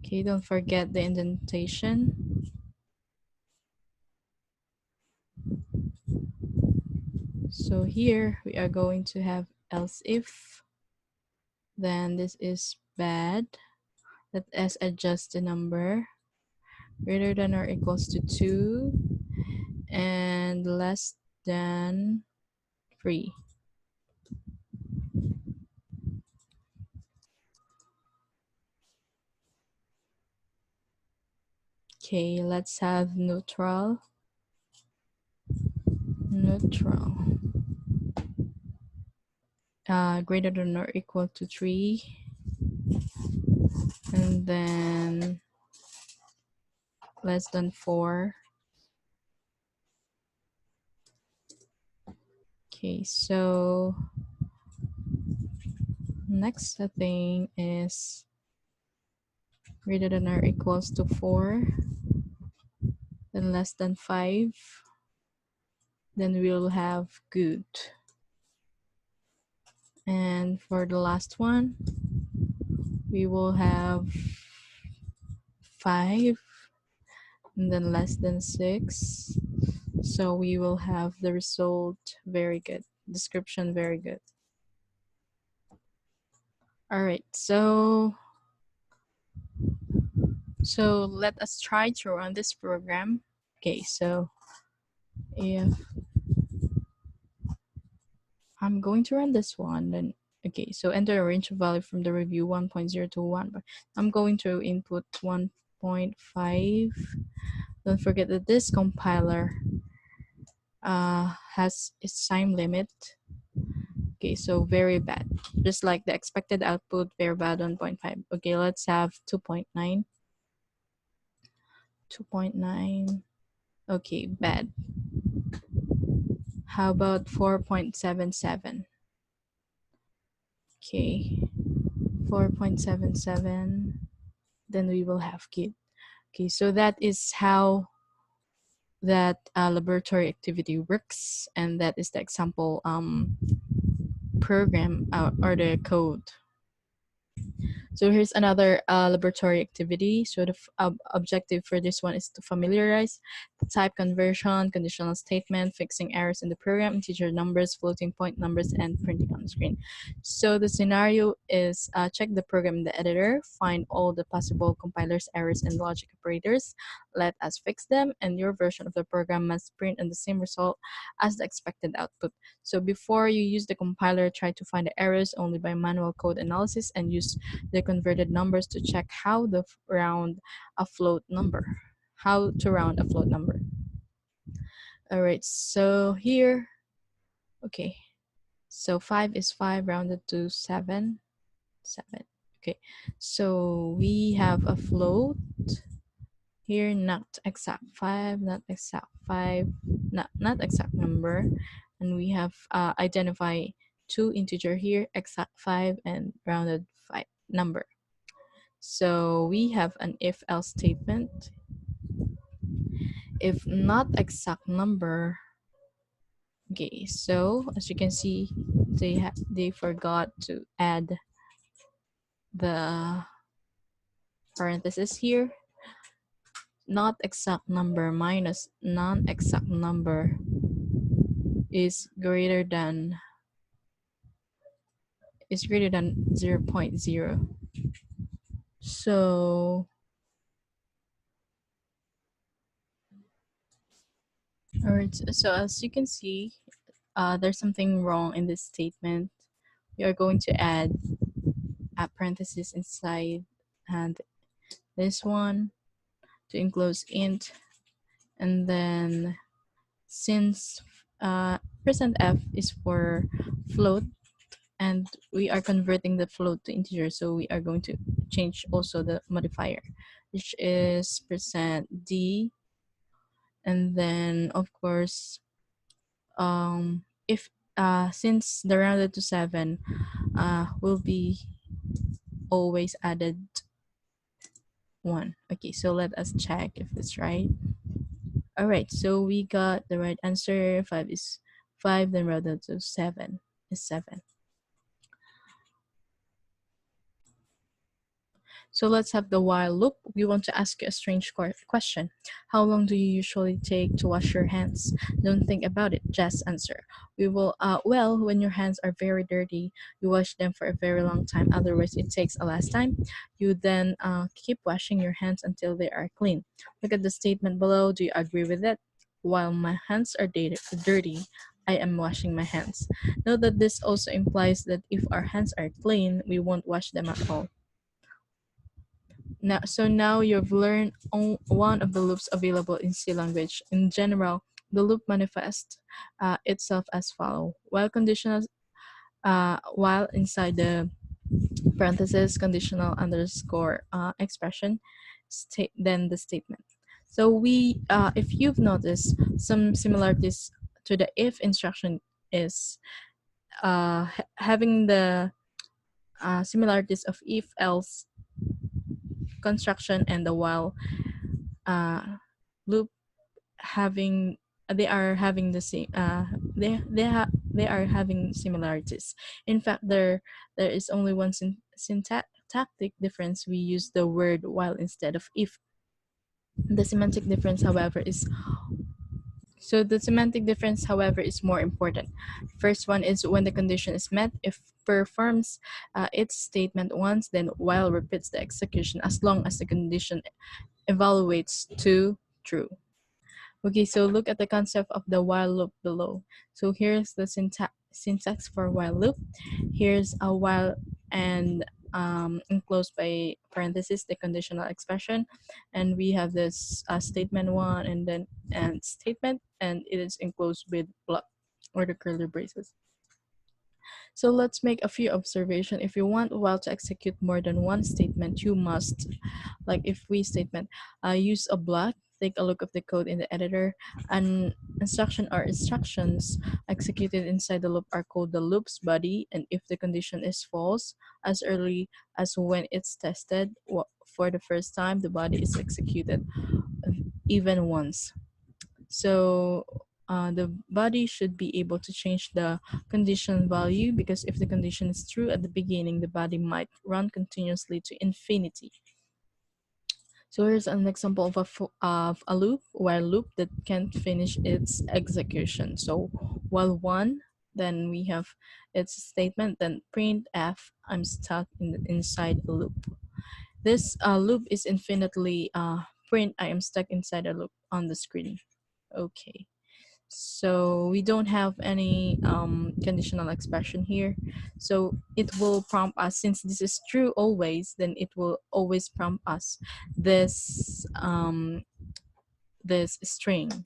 Okay, don't forget the indentation. So here we are going to have else if, then this is bad. Let us adjust the number greater than or equals to 2 and less than 3. Okay, let's have neutral. Greater than or equal to 3, and then less than 4. Okay, so next thing is greater than or equals to 4, then less than 5, then we'll have good. And for the last one, we will have 5 and then less than 6. So we will have the result very good, description very good. All right, so let us try to run this program. Okay, so if I'm going to run this one, then okay, so enter a range of value from the review 1.0 to 1, but I'm going to input 1.5. Don't forget that this compiler has its time limit. Okay, so very bad, just like the expected output, very bad 1.5. Okay, let's have 2.9. 2.9. Okay, bad. How about 4.77? Okay, 4.77. Then we will have good. Okay, so that is how that laboratory activity works, and that is the example program or the code. So here's another laboratory activity. So the objective for this one is to familiarize the type conversion, conditional statement, fixing errors in the program, integer numbers, floating point numbers, and printing on the screen. So the scenario is check the program in the editor, find all the possible compilers, errors, and logic operators. Let us fix them, and your version of the program must print in the same result as the expected output. So before you use the compiler, try to find the errors only by manual code analysis and use the the converted numbers to check how to round a float number. How to round a float number. All right, so here, okay, so 5 is 5 rounded to 7. 7. Okay, so we have a float here, not exact 5, not exact 5, not exact number, and we have identify two integer here, exact 5 and rounded 5 number. So we have an if else statement. If not exact number, okay, so as you can see, they forgot to add the parenthesis here. Not exact number minus non-exact number is greater than 0 0.0. So all right, so as you can see, there's something wrong in this statement. We are going to add a parenthesis inside and this one to enclose int, and then since percent %f is for float and we are converting the float to integer, so we are going to change also the modifier, which is %d, and then of course if since the rounded to 7 will be always added 1. Okay, so let us check if it's right. All right, so we got the right answer. 5 is 5, then rounded to 7 is 7. So let's have the while loop. We want to ask you a strange question. How long do you usually take to wash your hands? Don't think about it, just answer. We will, well, when your hands are very dirty, you wash them for a very long time. Otherwise, it takes a last time. You then keep washing your hands until they are clean. Look at the statement below. Do you agree with it? While my hands are dirty, I am washing my hands. Note that this also implies that if our hands are clean, we won't wash them at all. Now you've learned one of the loops available in C language. In general, the loop manifests itself as follow. While inside the parenthesis conditional underscore expression, then the statement. So if you've noticed, some similarities to the if instruction is having the similarities of if else construction and the while loop having they are having the same they are having similarities. In fact, there is only one syntactic difference. We use the word while instead of if. The semantic difference, however, is more important. First one is when the condition is met, if performs its statement once, then while repeats the execution as long as the condition evaluates to true. Okay, so look at the concept of the while loop below. So here's the syntax for while loop. Here's a while and enclosed by parentheses the conditional expression, and we have this statement 1 and then statement, and it is enclosed with block or the curly braces. So let's make a few observations. If you want while to execute more than one statement, you must, like if we statement, use a block. Take a look at the code in the editor. An instruction or instructions executed inside the loop are called the loop's body, and if the condition is false, as early as when it's tested for the first time, the body is executed even once. So the body should be able to change the condition value, because if the condition is true at the beginning, the body might run continuously to infinity. So here's an example of a loop, while loop, that can't finish its execution. So while 1, then we have its statement, then print f, I'm stuck inside a loop. This loop is infinitely print I am stuck inside a loop on the screen. Okay, So we don't have any conditional expression here. So it will prompt us, since this is true always, then it will always prompt us this this string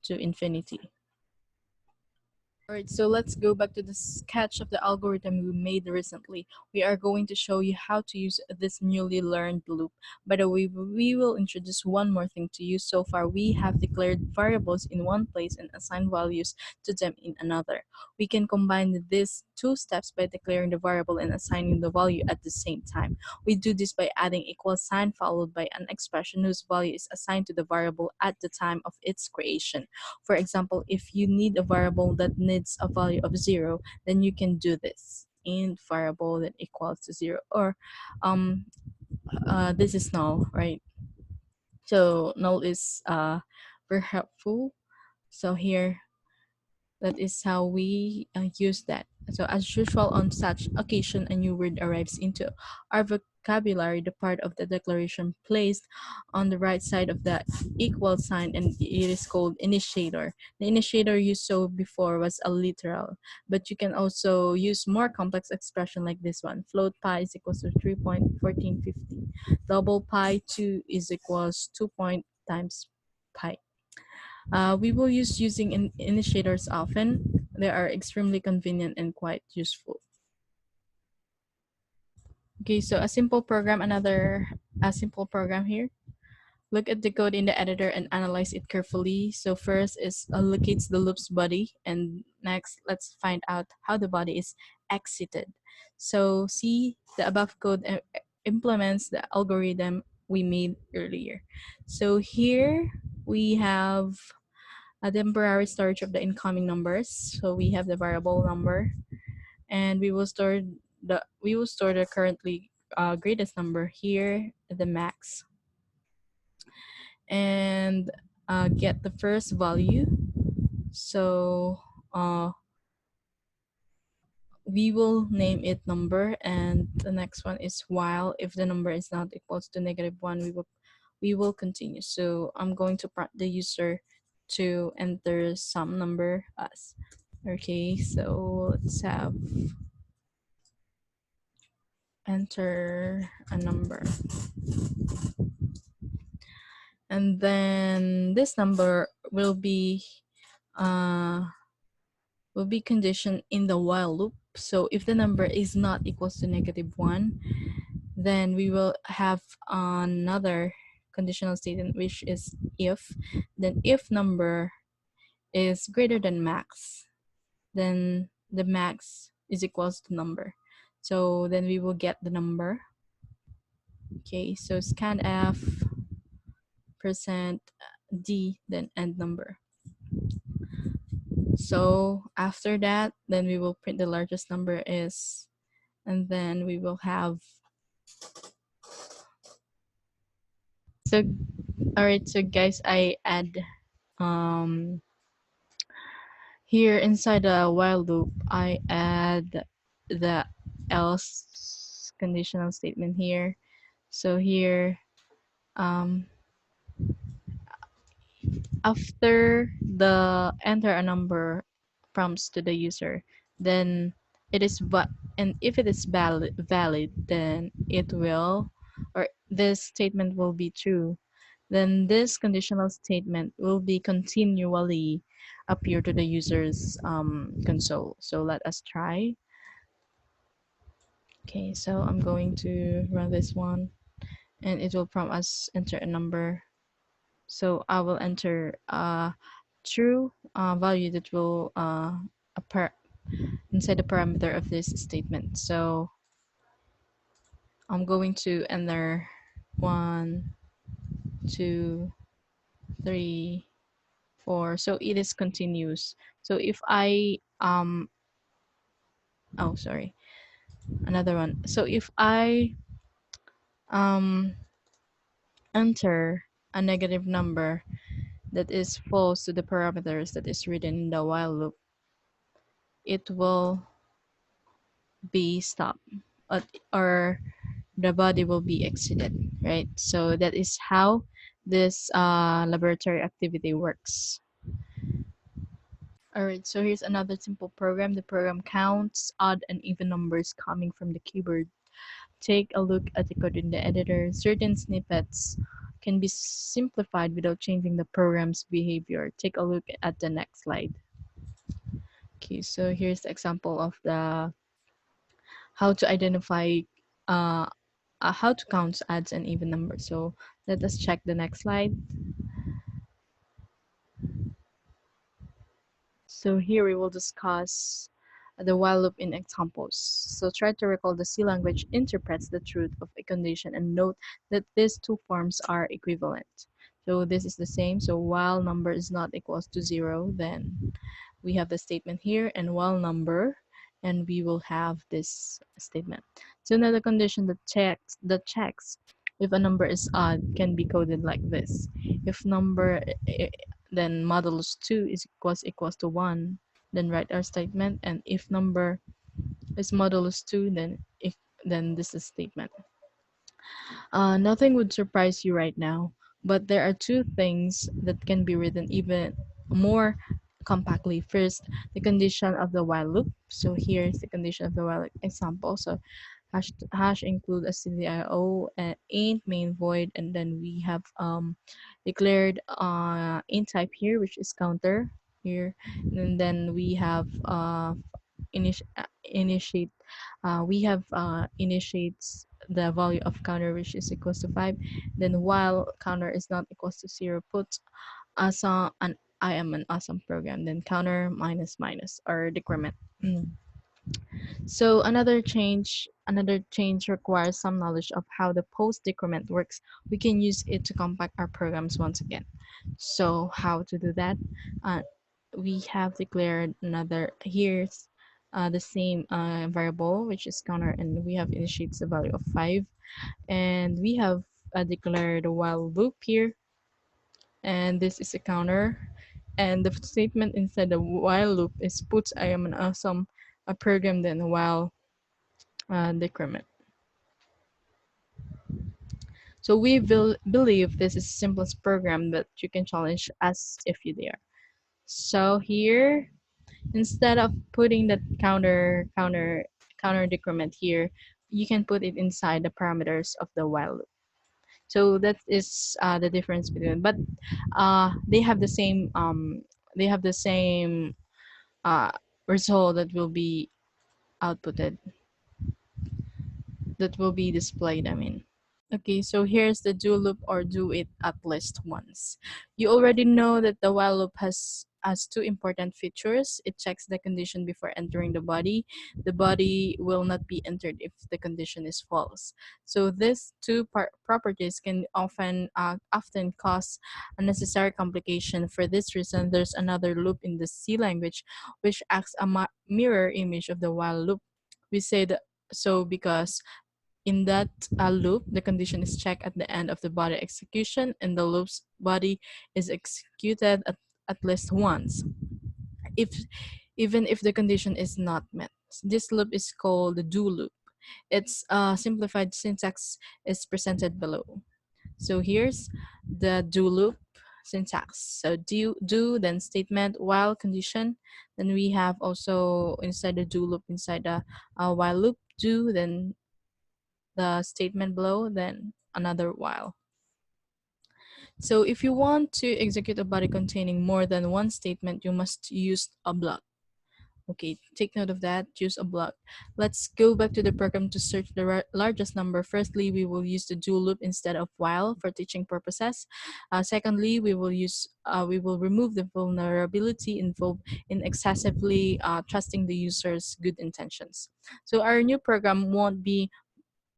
to infinity. Alright, so let's go back to the sketch of the algorithm we made recently. We are going to show you how to use this newly learned loop. By the way, we will introduce one more thing to use. So far, we have declared variables in one place and assigned values to them in another. We can combine these two steps by declaring the variable and assigning the value at the same time. We do this by adding equal sign followed by an expression whose value is assigned to the variable at the time of its creation. For example, if you need a variable that needs a value of 0, then you can do this. Int variable that equals to 0, or this is null, right? So null is very helpful. So here, that is how we use that. So as usual, on such occasion, a new word arrives into our vocabulary, the part of the declaration placed on the right side of the equal sign, and it is called initiator. The initiator you saw before was a literal, but you can also use more complex expression like this one. Float pi is equals to 3.1450. Double pi 2 is equals 2 point times pi. We will use using initiators often. They are extremely convenient and quite useful. Okay, so a simple program, a simple program here. Look at the code in the editor and analyze it carefully. So first is locates the loop's body, and next let's find out how the body is exited. So see, the above code implements the algorithm we made earlier. So here we have a temporary storage of the incoming numbers. So we have the variable number, and we will store the currently greatest number here, the max, and get the first value. So we will name it number, and the next one is while. If the number is not equals to -1, we will continue. So I'm going to prompt the user to enter some number as. Okay, so let's have enter a number. And then this number uh, will be conditioned in the while loop. So if the number is not equals to -1, then we will have another conditional statement, which is if. Then if number is greater than max, then the max is equals to number. So then we will get the number. Okay, so scanf %d, then end number. So after that, then we will print the largest number is, and then we will have. So all right, so guys, I add here inside the while loop, I add the else conditional statement here. So here, after the enter a number prompts to the user, then it is and if it is valid, then it will, or this statement will be true. Then this conditional statement will be continually appear to the user's console. So let us try. Okay, so I'm going to run this one, and it will prompt us enter a number. So I will enter a true value that will appear inside the parameter of this statement. So I'm going to enter 1, 2, 3, 4. So it is continuous. So if I oh sorry, another one. So if I enter a negative number that is false to the parameters that is written in the while loop, it will be stopped, or the body will be exited, right? So that is how this laboratory activity works. Alright, so here's another simple program. The program counts odd and even numbers coming from the keyboard. Take a look at the code in the editor. Certain snippets can be simplified without changing the program's behavior. Take a look at the next slide. Okay, so here's the example of the how to identify uh, how to count odds and even numbers. So let us check the next slide. So here we will discuss the while loop in examples. So try to recall the C language interprets the truth of a condition and note that these two forms are equivalent. So this is the same. So while number is not equals to 0, then we have the statement here, and while number, and we will have this statement. So now the condition that checks if a number is odd can be coded like this. If number then modulus 2 is equals to 1, then write our statement, and if number is modulus 2, then this is statement. Nothing would surprise you right now, but there are two things that can be written even more compactly. First, the condition of the while loop. So here's the condition of the while example. So hash include a CDIO int main void, and then we have declared int type here, which is counter here, and then we have initiate we have initiates the value of counter, which is equals to 5. Then while counter is not equals to 0, put awesome and I am an awesome program, then counter minus minus or decrement. So another change requires some knowledge of how the post decrement works. We can use it to compact our programs once again. So how to do that? Uh, we have declared another here's the same variable, which is counter, and we have initiates the value of 5, and we have declared a while loop here, and this is a counter, and the statement inside the while loop is puts I am an awesome a program then while decrement. So we believe this is the simplest program that you can challenge us if you dare. So here, instead of putting the counter decrement here, you can put it inside the parameters of the while loop. So that is the difference between, but they have the same uh, result that will be outputted, that will be displayed, I mean. Okay, so here's the do loop or do it at least once. You already know that the while loop has two important features. It checks the condition before entering the body. The body will not be entered if the condition is false. So these two properties can often cause unnecessary complication. For this reason, there's another loop in the C language which acts a mirror image of the while loop. We say that so because in that loop, the condition is checked at the end of the body execution, and the loop's body is executed at least once, if even if the condition is not met. This loop is called the do loop. Its simplified syntax is presented below. So here's the do loop syntax. So do then statement while condition. Then we have also inside the do loop, inside the while loop, do then the statement below, then another while. So if you want to execute a body containing more than one statement, you must use a block. Okay, take note of that, use a block. Let's go back to the program to search the largest number. Firstly, we will use the do loop instead of while for teaching purposes. Secondly, we will remove the vulnerability involved in excessively trusting the user's good intentions. So our new program won't be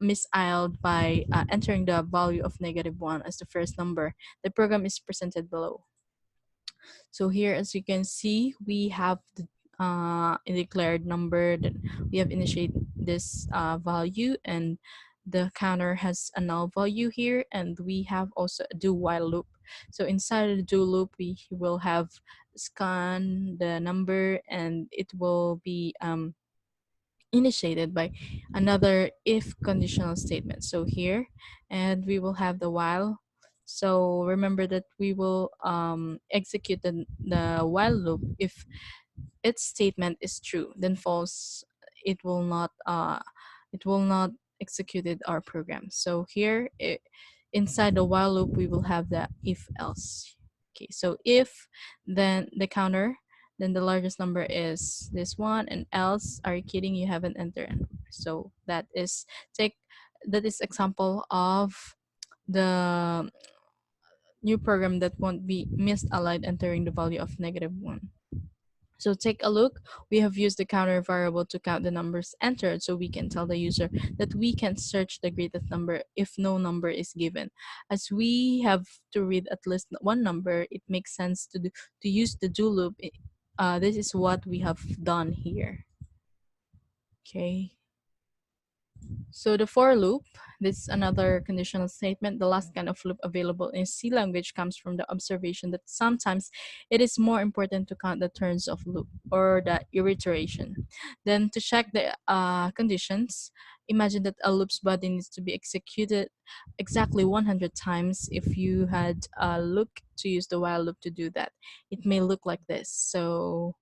misiled by entering the value of -1 as the first number. The program is presented below. So here, as you can see, we have the declared number that we have initiated this value, and the counter has a null value here, and we have also a do while loop. So inside of the do loop, we will have scan the number, and it will be initiated by another if conditional statement. So here, and we will have the while. So remember that we will execute the while loop if its statement is true, then false, it will not execute our program. So here, inside the while loop, we will have the if else. Okay, so if, then the counter, then the largest number is this one, and else, are you kidding, you haven't entered a number. So take that is example of the new program that won't be misaligned entering the value of -1. So take a look. We have used the counter variable to count the numbers entered, so we can tell the user that we can search the greatest number if no number is given. As we have to read at least one number, it makes sense to use the do loop. This is what we have done here. Okay. So the for loop, this is another conditional statement. The last kind of loop available in C language comes from the observation that sometimes it is more important to count the turns of loop or the iteration. Then to check the conditions, imagine that a loop's body needs to be executed exactly 100 times. If you had a look to use the while loop to do that, it may look like this. So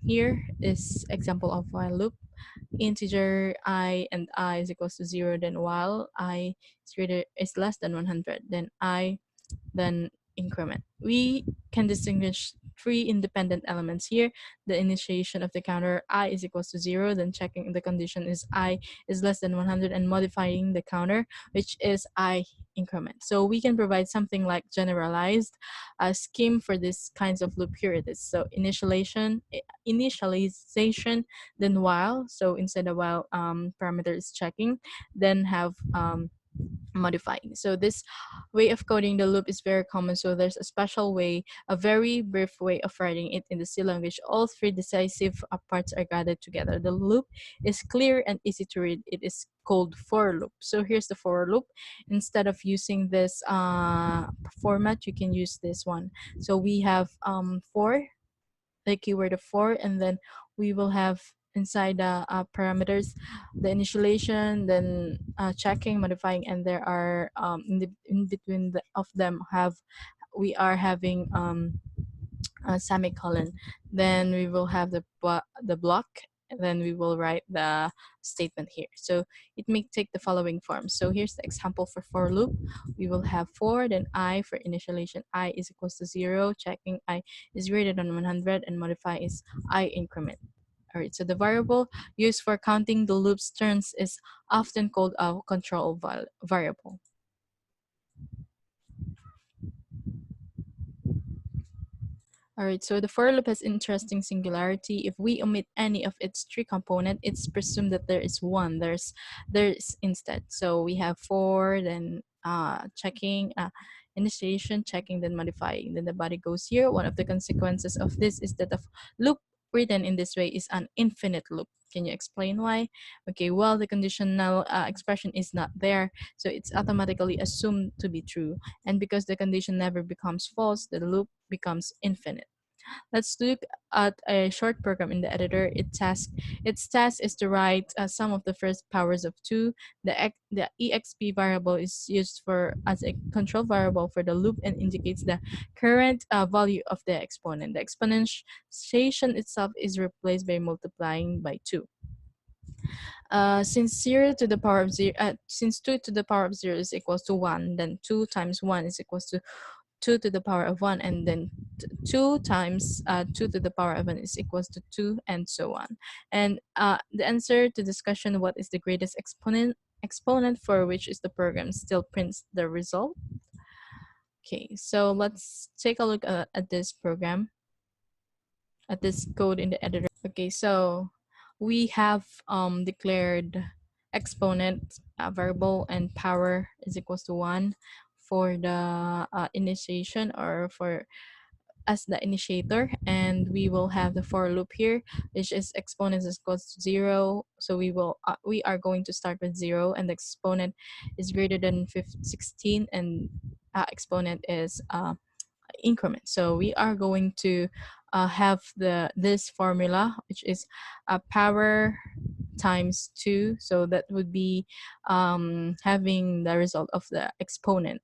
here is example of while loop. Integer I and I is equals to 0, then while I is less than 100, then I, then increment. We can distinguish three independent elements here. The initiation of the counter I is equals to 0, then checking the condition is I is less than 100, and modifying the counter, which is I increment. So we can provide something like generalized scheme for this kinds of loop. Here it is. So initialization, then while. So instead of while parameter is checking, then have modifying. So this way of coding the loop is very common. So there's a special way, a very brief way of writing it in the C language. All three decisive parts are gathered together. The loop is clear and easy to read. It is called for loop. So here's the for loop. Instead of using this format, you can use this one. So we have for, the keyword of for, and then we will have inside the parameters the initialization, then checking, modifying, and there are in between of them we are having a semicolon. Then we will have the block, and then we will write the statement here. So it may take the following form. So here's the example for loop. We will have for, then I for initialization, I is equals to 0, checking I is greater than 100, and modify is I increment. All right, so the variable used for counting the loop's turns is often called a control variable. All right, so the for loop has interesting singularity. If we omit any of its three components, it's presumed that there is one. There's instead. So we have for, then checking, initiation, checking, then modifying. Then the body goes here. One of the consequences of this is that the loop written in this way is an infinite loop. Can you explain why? Okay, well, the conditional expression is not there, so it's automatically assumed to be true. And because the condition never becomes false, the loop becomes infinite. Let's look at a short program in the editor. Its task is to write sum of the first powers of 2. The exp variable is used as a control variable for the loop and indicates the current value of the exponent. The exponentiation itself is replaced by multiplying by 2. Since 0 to the power of 0, since 2 to the power of 0 is equals to 1, then 2 times 1 is equals to 2 to the power of 1, and then 2 times 2 to the power of 1 is equals to 2, and so on. And the answer to discussion, what is the greatest exponent for which is the program, still prints the result. Okay, so let's take a look at this program, at this code in the editor. Okay, so we have declared exponent variable, and power is equals to 1 for the initiation, or for as the initiator, and we will have the for loop here, which is exponent is equals to 0. So we are going to start with 0, and the exponent is greater than 16, and exponent is increment. So we are going to have this formula, which is power times 2. So that would be having the result of the exponent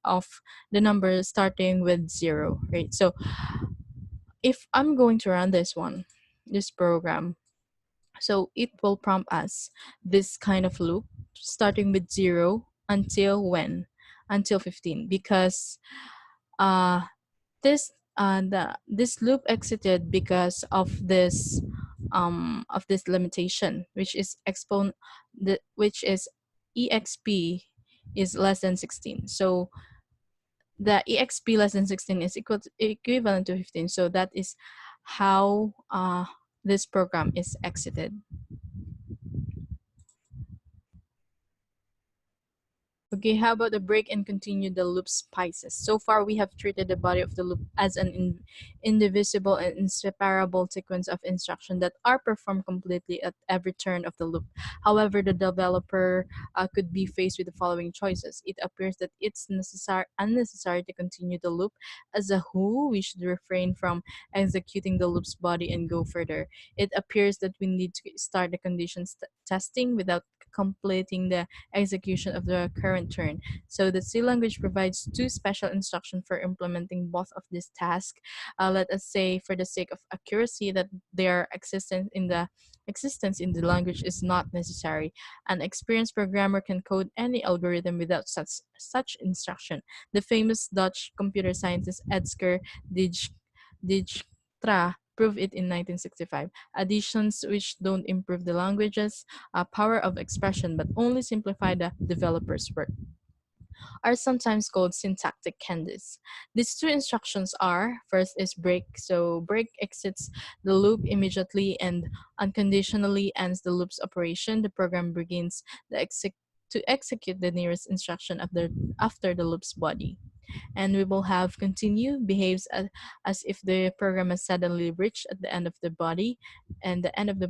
of the number starting with 0, right? So if I'm going to run this program, so it will prompt us this kind of loop starting with 0 until when? Until 15, because uh, this loop exited because of this limitation, which is which is exp is less than 16. So the exp less than 16 is equivalent to 15. So that is how this program is exited. Okay, how about the break and continue the loop spices? So far, we have treated the body of the loop as an indivisible and inseparable sequence of instructions that are performed completely at every turn of the loop. However, the developer could be faced with the following choices. It appears that it's unnecessary to continue the loop. As a whole, we should refrain from executing the loop's body and go further. It appears that we need to start the conditions testing without completing the execution of the current turn. So the C language provides two special instructions for implementing both of these tasks. Let us say, for the sake of accuracy, that their existence in the language is not necessary. An experienced programmer can code any algorithm without such instruction. The famous Dutch computer scientist Edgar Dijkstra proved it in 1965. Additions which don't improve the language's power of expression but only simplify the developer's work are sometimes called syntactic candies. These two instructions are: first is break, so break exits the loop immediately and unconditionally ends the loop's operation. The program begins to execute the nearest instruction after the loop's body. And we will have continue behaves as if the program has suddenly reached at the end of the body, and the end of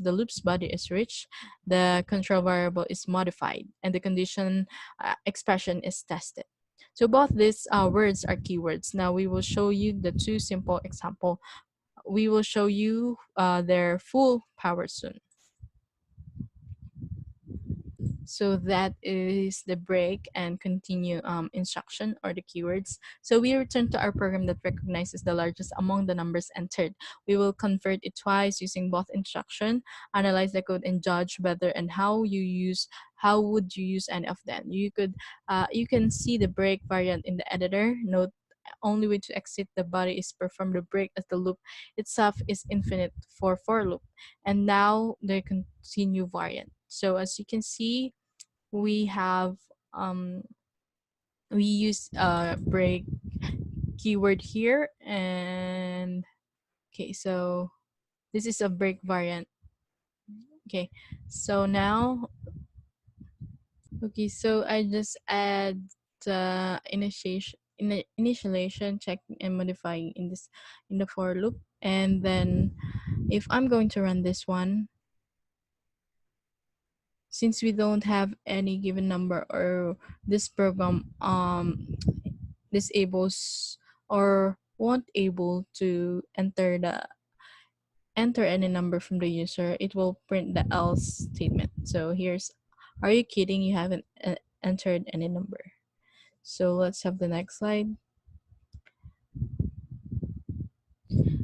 the loop's body is reached. The control variable is modified and the condition expression is tested. So both these words are keywords. Now we will show you the two simple example. We will show you their full power soon. So that is the break and continue instruction, or the keywords. So we return to our program that recognizes the largest among the numbers entered. We will convert it twice using both instruction, analyze the code, and judge whether and how would you use any of them. You can see the break variant in the editor. Note only way to exit the body is perform the break, as the loop itself is infinite for loop. And now the continue variant. So as you can see, we have um, we use break keyword here, and okay, so this is a break variant. Okay, so now, okay, so I just add initialization, checking and modifying in the for loop, and then if I'm going to run this one, since we don't have any given number, or this program disables or won't able to enter any number from the user, it will print the else statement. So here's, are you kidding, you haven't entered any number. So let's have the next slide.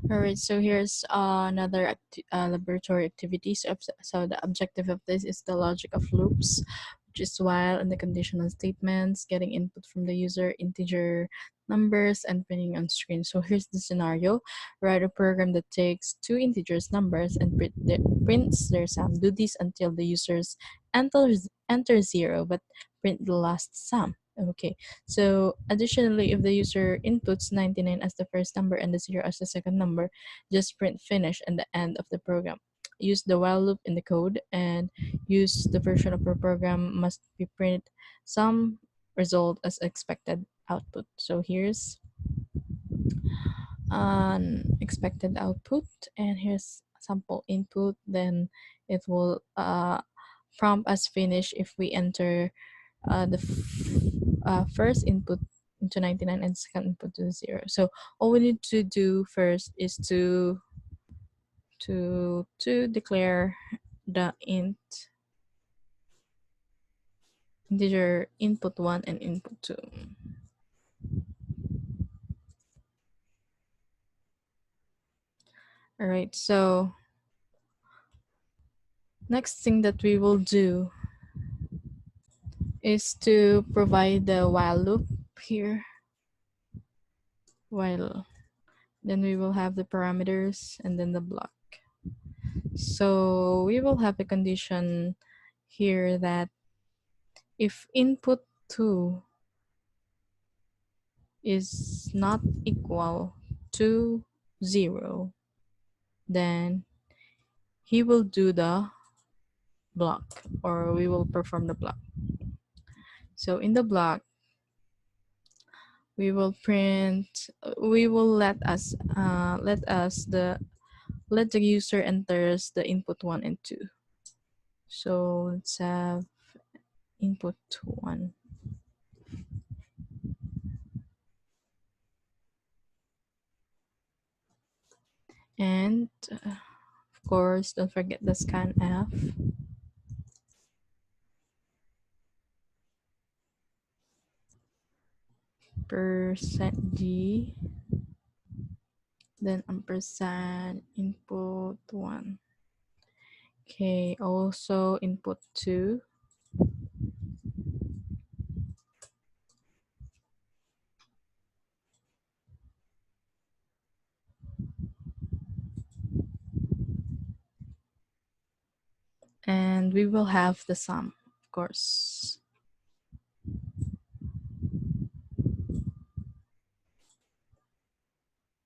All right, so here's another laboratory activity. So the objective of this is the logic of loops, which is while and the conditional statements, getting input from the user, integer numbers, and printing on screen. So here's the scenario. Write a program that takes two integers numbers and prints their sum. Do this until the users enter 0, but print the last sum. Okay, so additionally, if the user inputs 99 as the first number and the 0 as the second number, just print finish and the end of the program. Use the while loop in the code and use the version of your program must be print some result as expected output. So here's an expected output, and here's sample input. Then it will prompt as finish if we enter the first input into 99 and second input to 0. So all we need to do first is to declare the integer input 1 and input 2. All right, so next thing that we will do is to provide the while loop here. While then we will have the parameters and then the block. So we will have a condition here that if input 2 is not equal to 0, then he will do the block, or we will perform the block. So in the block, we will print, we will let the user enters the input 1 and 2. So let's have input 1. And of course, don't forget the scanf. %d, then ampersand input 1. Okay, also input 2. And we will have the sum, of course.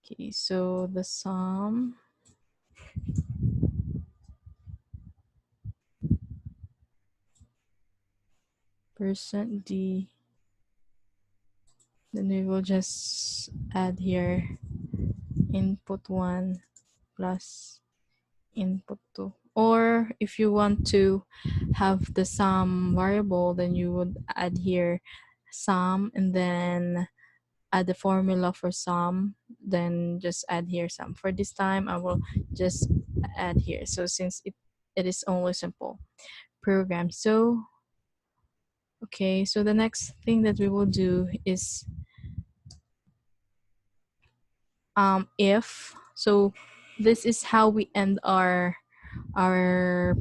Okay, so the sum %d, then we will just add here input 1 plus input 2. Or if you want to have the sum variable, then you would add here sum and then add the formula for sum, then just add here sum. For this time, I will just add here. So since it is only simple program. So, okay, so the next thing that we will do is if, so this is how we end our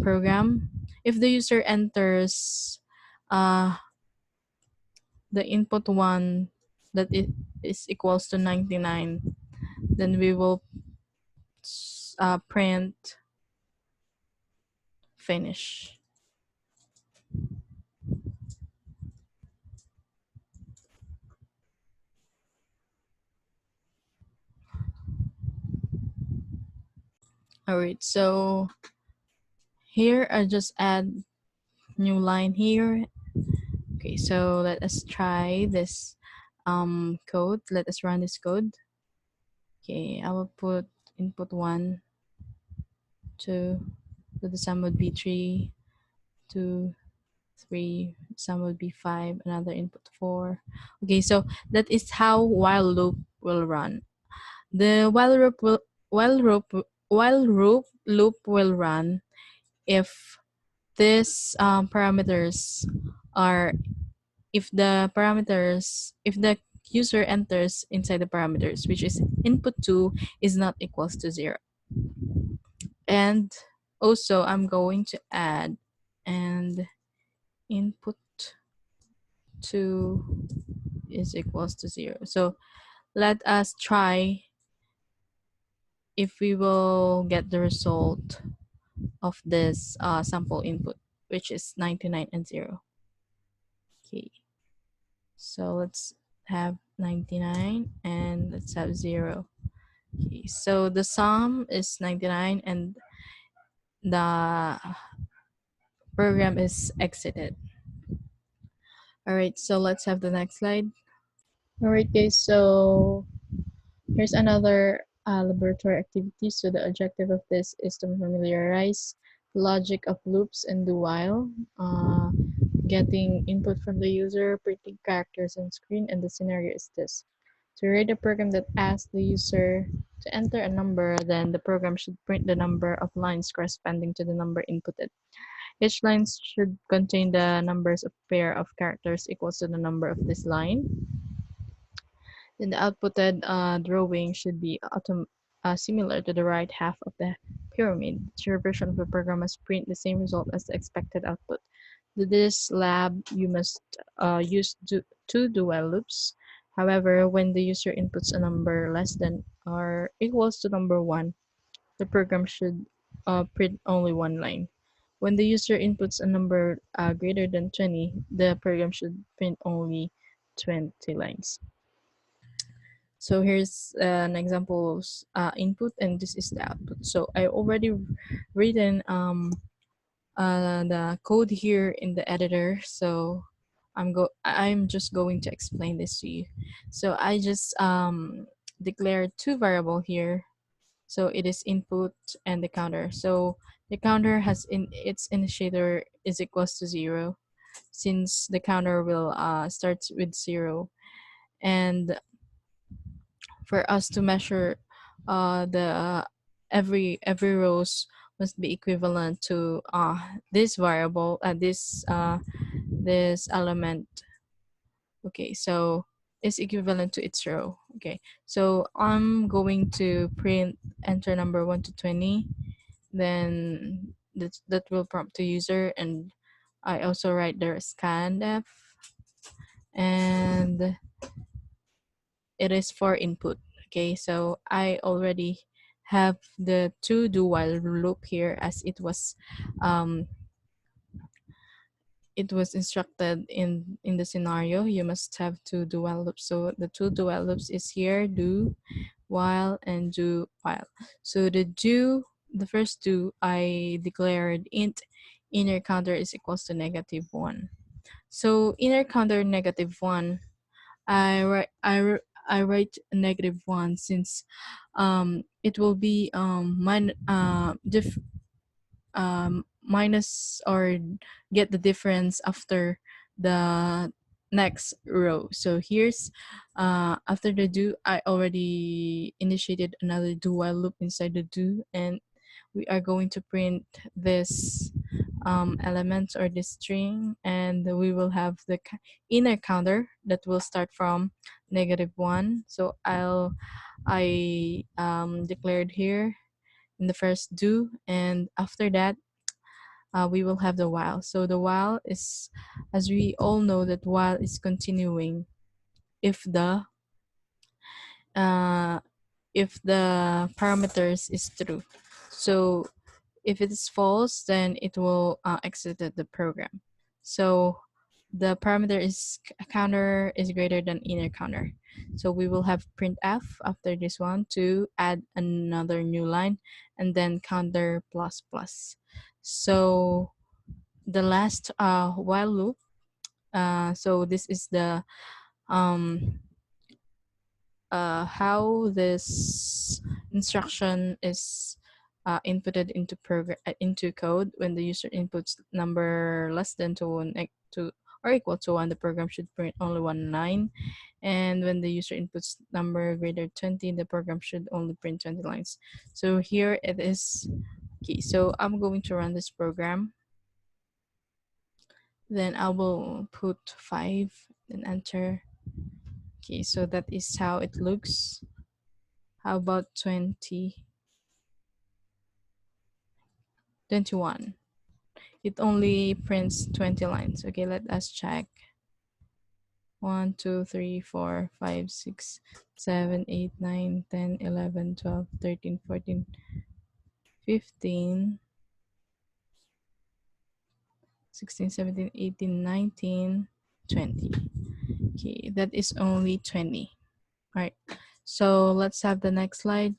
program. If the user enters the input 1 that it is equals to 99, then we will print finish. All right, so here I just add new line here. Okay, so let us try this code. Let us run this code. Okay, I will put input 1, 2, so the sum would be 3, 2, 3, sum would be 5, another input 4. Okay, so that is how while loop will run. The while loop will run if these parameters are, if the user enters inside the parameters, which is input 2 is not equals to 0. And also I'm going to add and input 2 is equals to 0. So let us try if we will get the result of this sample input, which is 99 and 0. Okay, so let's have 99 and let's have 0. Okay, so the sum is 99 and the program is exited. All right, so let's have the next slide. All right, guys, so here's another laboratory activity. So the objective of this is to familiarize the logic of loops and do while, getting input from the user, printing characters on screen, and the scenario is this. To write a program that asks the user to enter a number, then the program should print the number of lines corresponding to the number inputted. Each line should contain the numbers of pair of characters equals to the number of this line. Then the outputted drawing should be similar to the right half of the pyramid. Your version of the program must print the same result as the expected output. To this lab, you must use two do while loops. However, when the user inputs a number less than or equals to number 1, the program should print only one line. When the user inputs a number greater than 20, the program should print only 20 lines. So here's an example of input, and this is the output. So I already written the code here in the editor. So I'm just going to explain this to you. So I just declared two variable here. So it is input and the counter. So the counter has in its initiator is equals to 0, since the counter will start with 0, and for us to measure the every rows must be equivalent to this variable, this element. Okay, so is equivalent to its row. Okay, so I'm going to print enter number 1 to 20, then that will prompt the user, and I also write the scanf, and it is for input. Okay, so I already have the two do while loop here, as um, it was instructed in the scenario. You must have two do while loops. So the two do while loops is here, do while and do while. So the first do, I declared int inner counter is equals to -1. So inner counter -1, I write -1 since it will be minus or get the difference after the next row. So here's after the do, I already initiated another do while loop inside the do, and we are going to print this element or this string, and we will have the inner counter that will start from -1. So I declared here in the first do, and after that we will have the while. So the while is, as we all know, that while is continuing if the uh, parameters is true. So if it is false, then it will exit the program. So the parameter is counter is greater than inner counter. So we will have printf after this one to add another new line, and then counter plus plus. So the last while loop. So this is the um, how this instruction is inputted into into code. When the user inputs number less than to or equal to 1, the program should print only one line, and when the user inputs number greater 20, the program should only print 20 lines. So here it is. Okay, so I'm going to run this program, then I will put 5 and enter. Okay, so that is how it looks. How about 20? 21. It only prints 20 lines. Okay, let us check. 1, 2, 3, 4, 5, 6, 7, 8, 9, 10, 11, 12, 13, 14, 15, 16, 17, 18, 19, 20. Okay, that is only 20. All right, so let's have the next slide.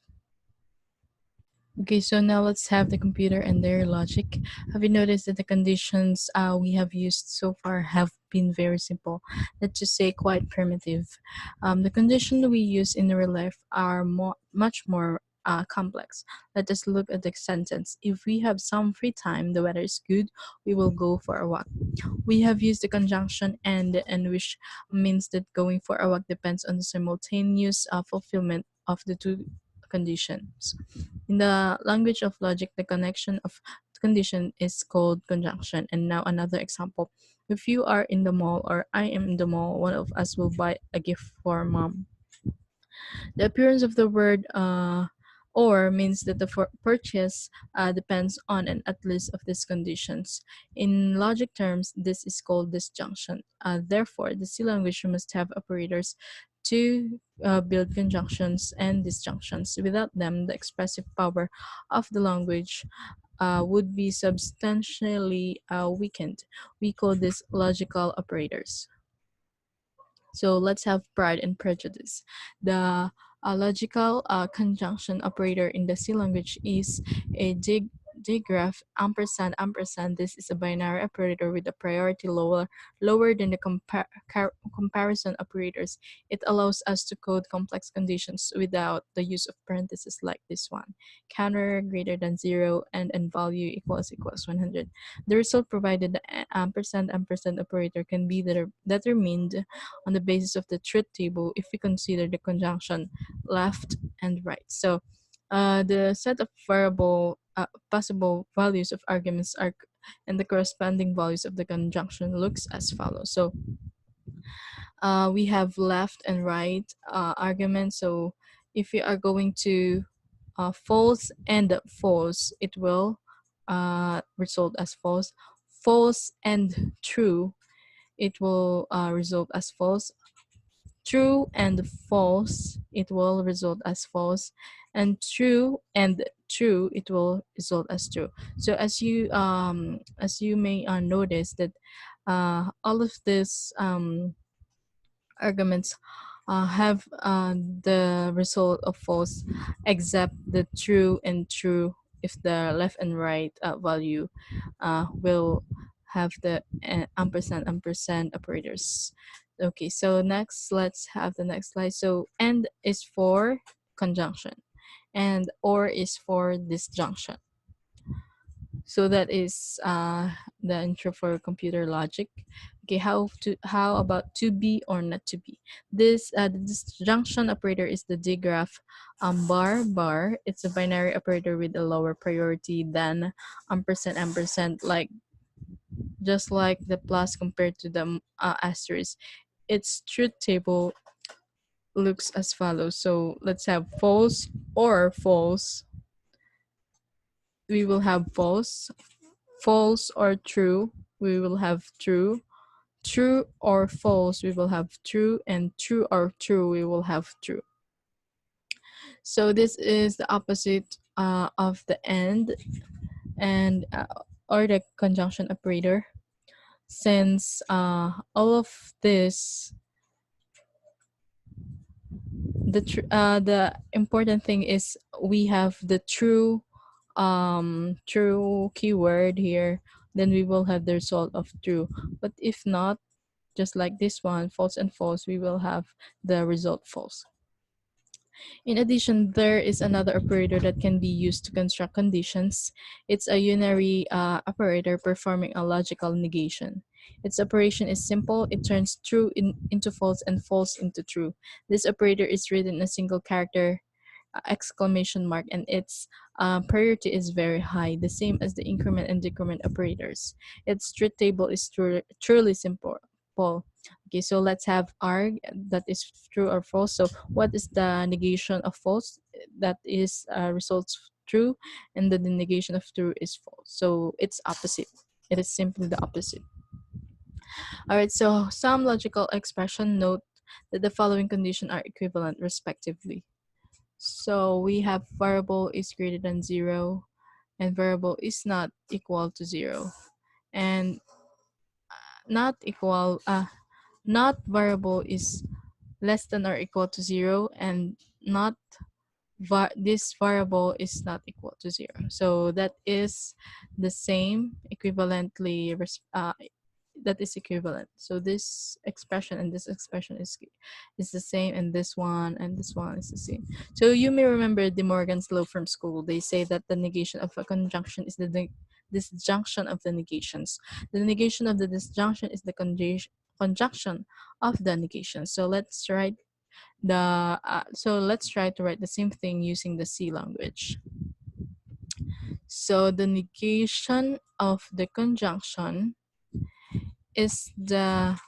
Okay, so now let's have the computer and their logic. Have you noticed that the conditions we have used so far have been very simple, not to say quite primitive? The conditions we use in real life are much more complex. Let us look at the sentence. If we have some free time, the weather is good, we will go for a walk. We have used the conjunction and which means that going for a walk depends on the simultaneous fulfillment of the two conditions. In the language of logic, the connection of condition is called conjunction. And now another example. If you are in the mall or I am in the mall, one of us will buy a gift for mom. The appearance of the word Or means that the purchase depends on and at least of these conditions. In logic terms, this is called disjunction. Therefore, the C language must have operators to build conjunctions and disjunctions. Without them, the expressive power of the language would be substantially weakened. We call this logical operators. So let's have pride and prejudice. The logical conjunction operator in the C language is a digraph ampersand ampersand. This is a binary operator with a priority lower than the comparison operators. It allows us to code complex conditions without the use of parentheses like this one. Counter greater than 0 and value equals 100. The result provided the ampersand ampersand operator can be determined on the basis of the truth table if we consider the conjunction left and right. So the set of possible values of arguments are and the corresponding values of the conjunction looks as follows. So we have left and right arguments. So if we are going to false and false, it will result as false. False and true, it will result as false. True and false, it will result as false, and true and true, it will result as true. So as you may notice that all of these arguments have the result of false, except the true and true if the left and right value will have the ampersand ampersand operators. Okay, so next, let's have the next slide. So and is for conjunction and or is for disjunction. So that is the intro for computer logic. Okay, how about to be or not to be? The disjunction operator is the digraph bar bar. It's a binary operator with a lower priority than ampersand ampersand, like just like the plus compared to the asterisk. Its truth table looks as follows. So let's have false or false. We will have false. False or true, we will have true. True or false, we will have true. And true or true, we will have true. So this is the opposite of the and or the conjunction operator. Since all of this, the important thing is we have the true true keyword here, then we will have the result of true. But if not, just like this one, false and false, we will have the result false. In addition, there is another operator that can be used to construct conditions. It's a unary operator performing a logical negation. Its operation is simple. It turns true into false and false into true. This operator is written in a single character exclamation mark, and its priority is very high, the same as the increment and decrement operators. Its truth table is truly simple. Okay, so let's have arg, that is true or false. So what is the negation of false? That is results true, and the negation of true is false. So it's opposite. It is simply the opposite. All right, so some logical expression note that the following condition are equivalent respectively. So we have variable is greater than 0 and variable is not equal to 0. And not equal, not variable is less than or equal to 0, and not this variable is not equal to 0. So that is the same equivalently that is equivalent. So this expression and this expression is the same, and this one is the same. So you may remember De Morgan's law from school. They say that the negation of a conjunction is the disjunction of the negations. The negation of the disjunction is the conjunction of the negation. So let's write let's try to write the same thing using the C language. So the negation of the conjunction is the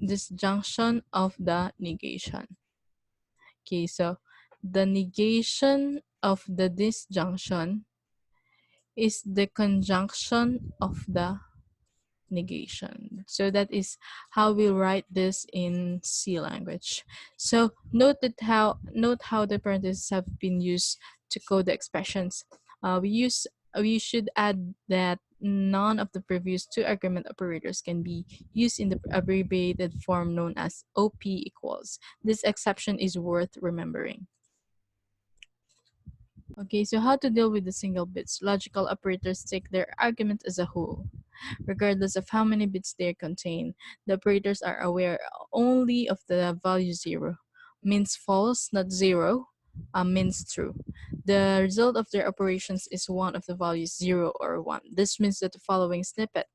disjunction of the negation. Okay, so the negation of the disjunction is the conjunction of the negation. So that is how we write this in C language. So note how the parentheses have been used to code the expressions. We should add that none of the previous two argument operators can be used in the abbreviated form known as OP equals. This exception is worth remembering. Okay, so how to deal with the single bits? Logical operators take their argument as a whole, regardless of how many bits they contain. The operators are aware only of the value 0. Means false, not 0. Means true. The result of their operations is one of the values 0 or 1. This means that the following snippet.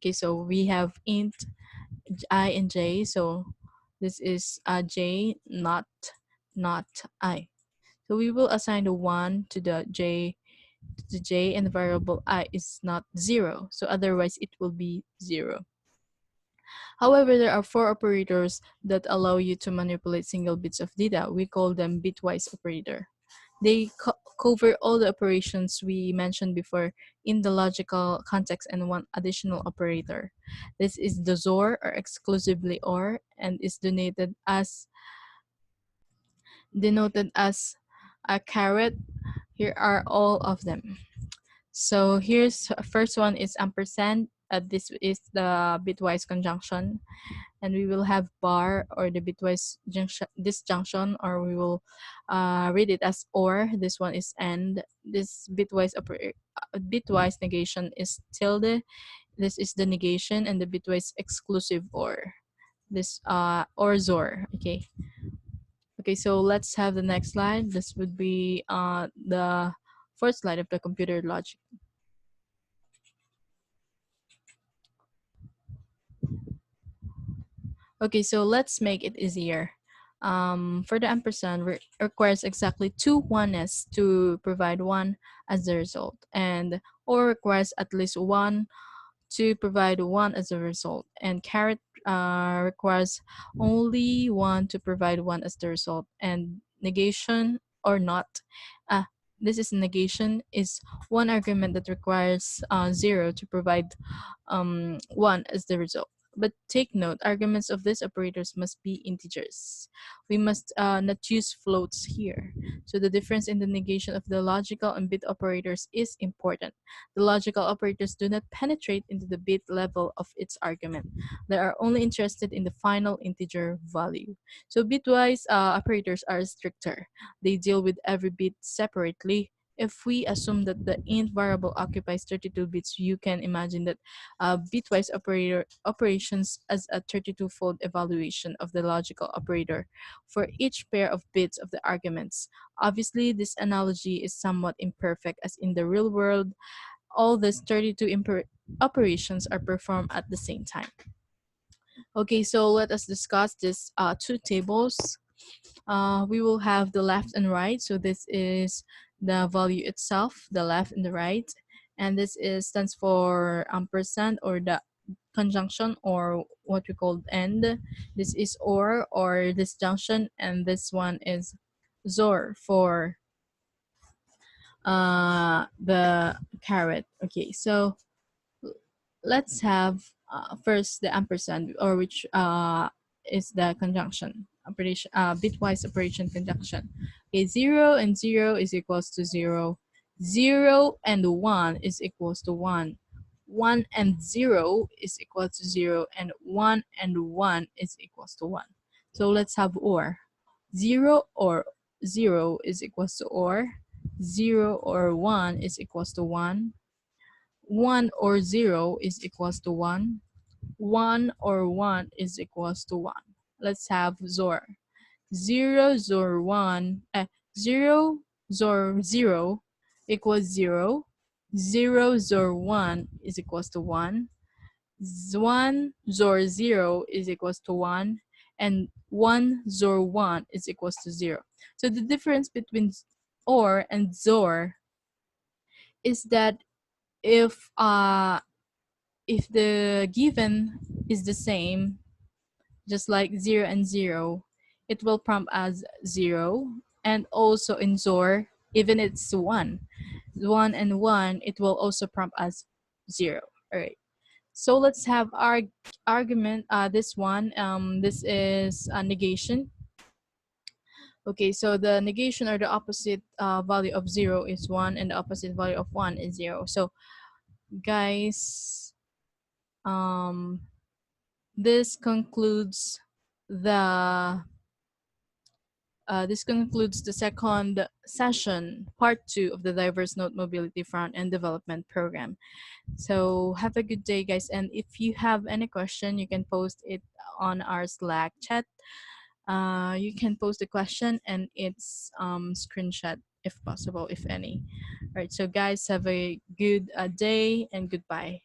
Okay, so we have int I and j. So this is j, not I. So we will assign the 1 to the j, and the variable I is not 0. So otherwise it will be 0. However, there are 4 operators that allow you to manipulate single bits of data. We call them Bitwise Operator. They cover all the operations we mentioned before in the logical context and one additional operator. This is the XOR, or exclusively OR, and is denoted as a caret. Here are all of them. So here's first one is ampersand. This is the bitwise conjunction, and we will have bar, or the bitwise disjunction, or we will read it as or. This one is and. This bitwise negation is tilde. This is the negation, and the bitwise exclusive or. This or XOR. Okay, so let's have the next slide. This would be the fourth slide of the computer logic. Okay, so let's make it easier. For the ampersand, requires exactly 2 oneness to provide 1 as the result, and or requires at least 1 to provide 1 as a result, and caret requires only 1 to provide 1 as the result, and negation or not. This is negation is one argument that requires 0 to provide 1 as the result. But take note, arguments of these operators must be integers. We must not use floats here. So the difference in the negation of the logical and bit operators is important. The logical operators do not penetrate into the bit level of its argument. They are only interested in the final integer value. So bitwise operators are stricter. They deal with every bit separately. If we assume that the int variable occupies 32 bits, you can imagine that bitwise operations as a 32-fold evaluation of the logical operator for each pair of bits of the arguments. Obviously, this analogy is somewhat imperfect, as in the real world, all these 32 operations are performed at the same time. Okay, so let us discuss these two tables. We will have the left and right. So this is the value itself, the left and the right. And this stands for ampersand, or the conjunction, or what we call and. This is or disjunction, and this one is XOR for the caret. Okay, so let's have first the ampersand, or which is the conjunction operation, bitwise operation conjunction. Okay, 0 and 0 is equals to 0. 0 and 1 is equals to 1. 1 and 0 is equal to 0, and 1 and 1 is equals to 1. So let's have or. 0 or 0 is equals to or. 0 or 1 is equals to 1. 1 or 0 is equals to 1. 1 or 1 is equals to 1. Let's have XOR. 0 XOR 1, 0 XOR 0 equals 0. 0 XOR 1 is equals to 1. 1 XOR 0 is equals to 1. And 1 XOR 1 is equals to 0. So the difference between OR and XOR is that if the given is the same, just like 0 and 0, it will prompt as 0. And also in XOR, even it's 1 and 1, it will also prompt as 0. All right, so let's have our argument. This one, this is a negation. Okay, so the negation, or the opposite value of 0 is 1, and the opposite value of 1 is 0. So guys, um this concludes the second session, part 2 of the Diverse Node Mobility Front End Development Program. So have a good day, guys. And if you have any question, you can post it on our Slack chat. You can post the question and its screenshot if possible, if any. All right. So guys, have a good day and goodbye.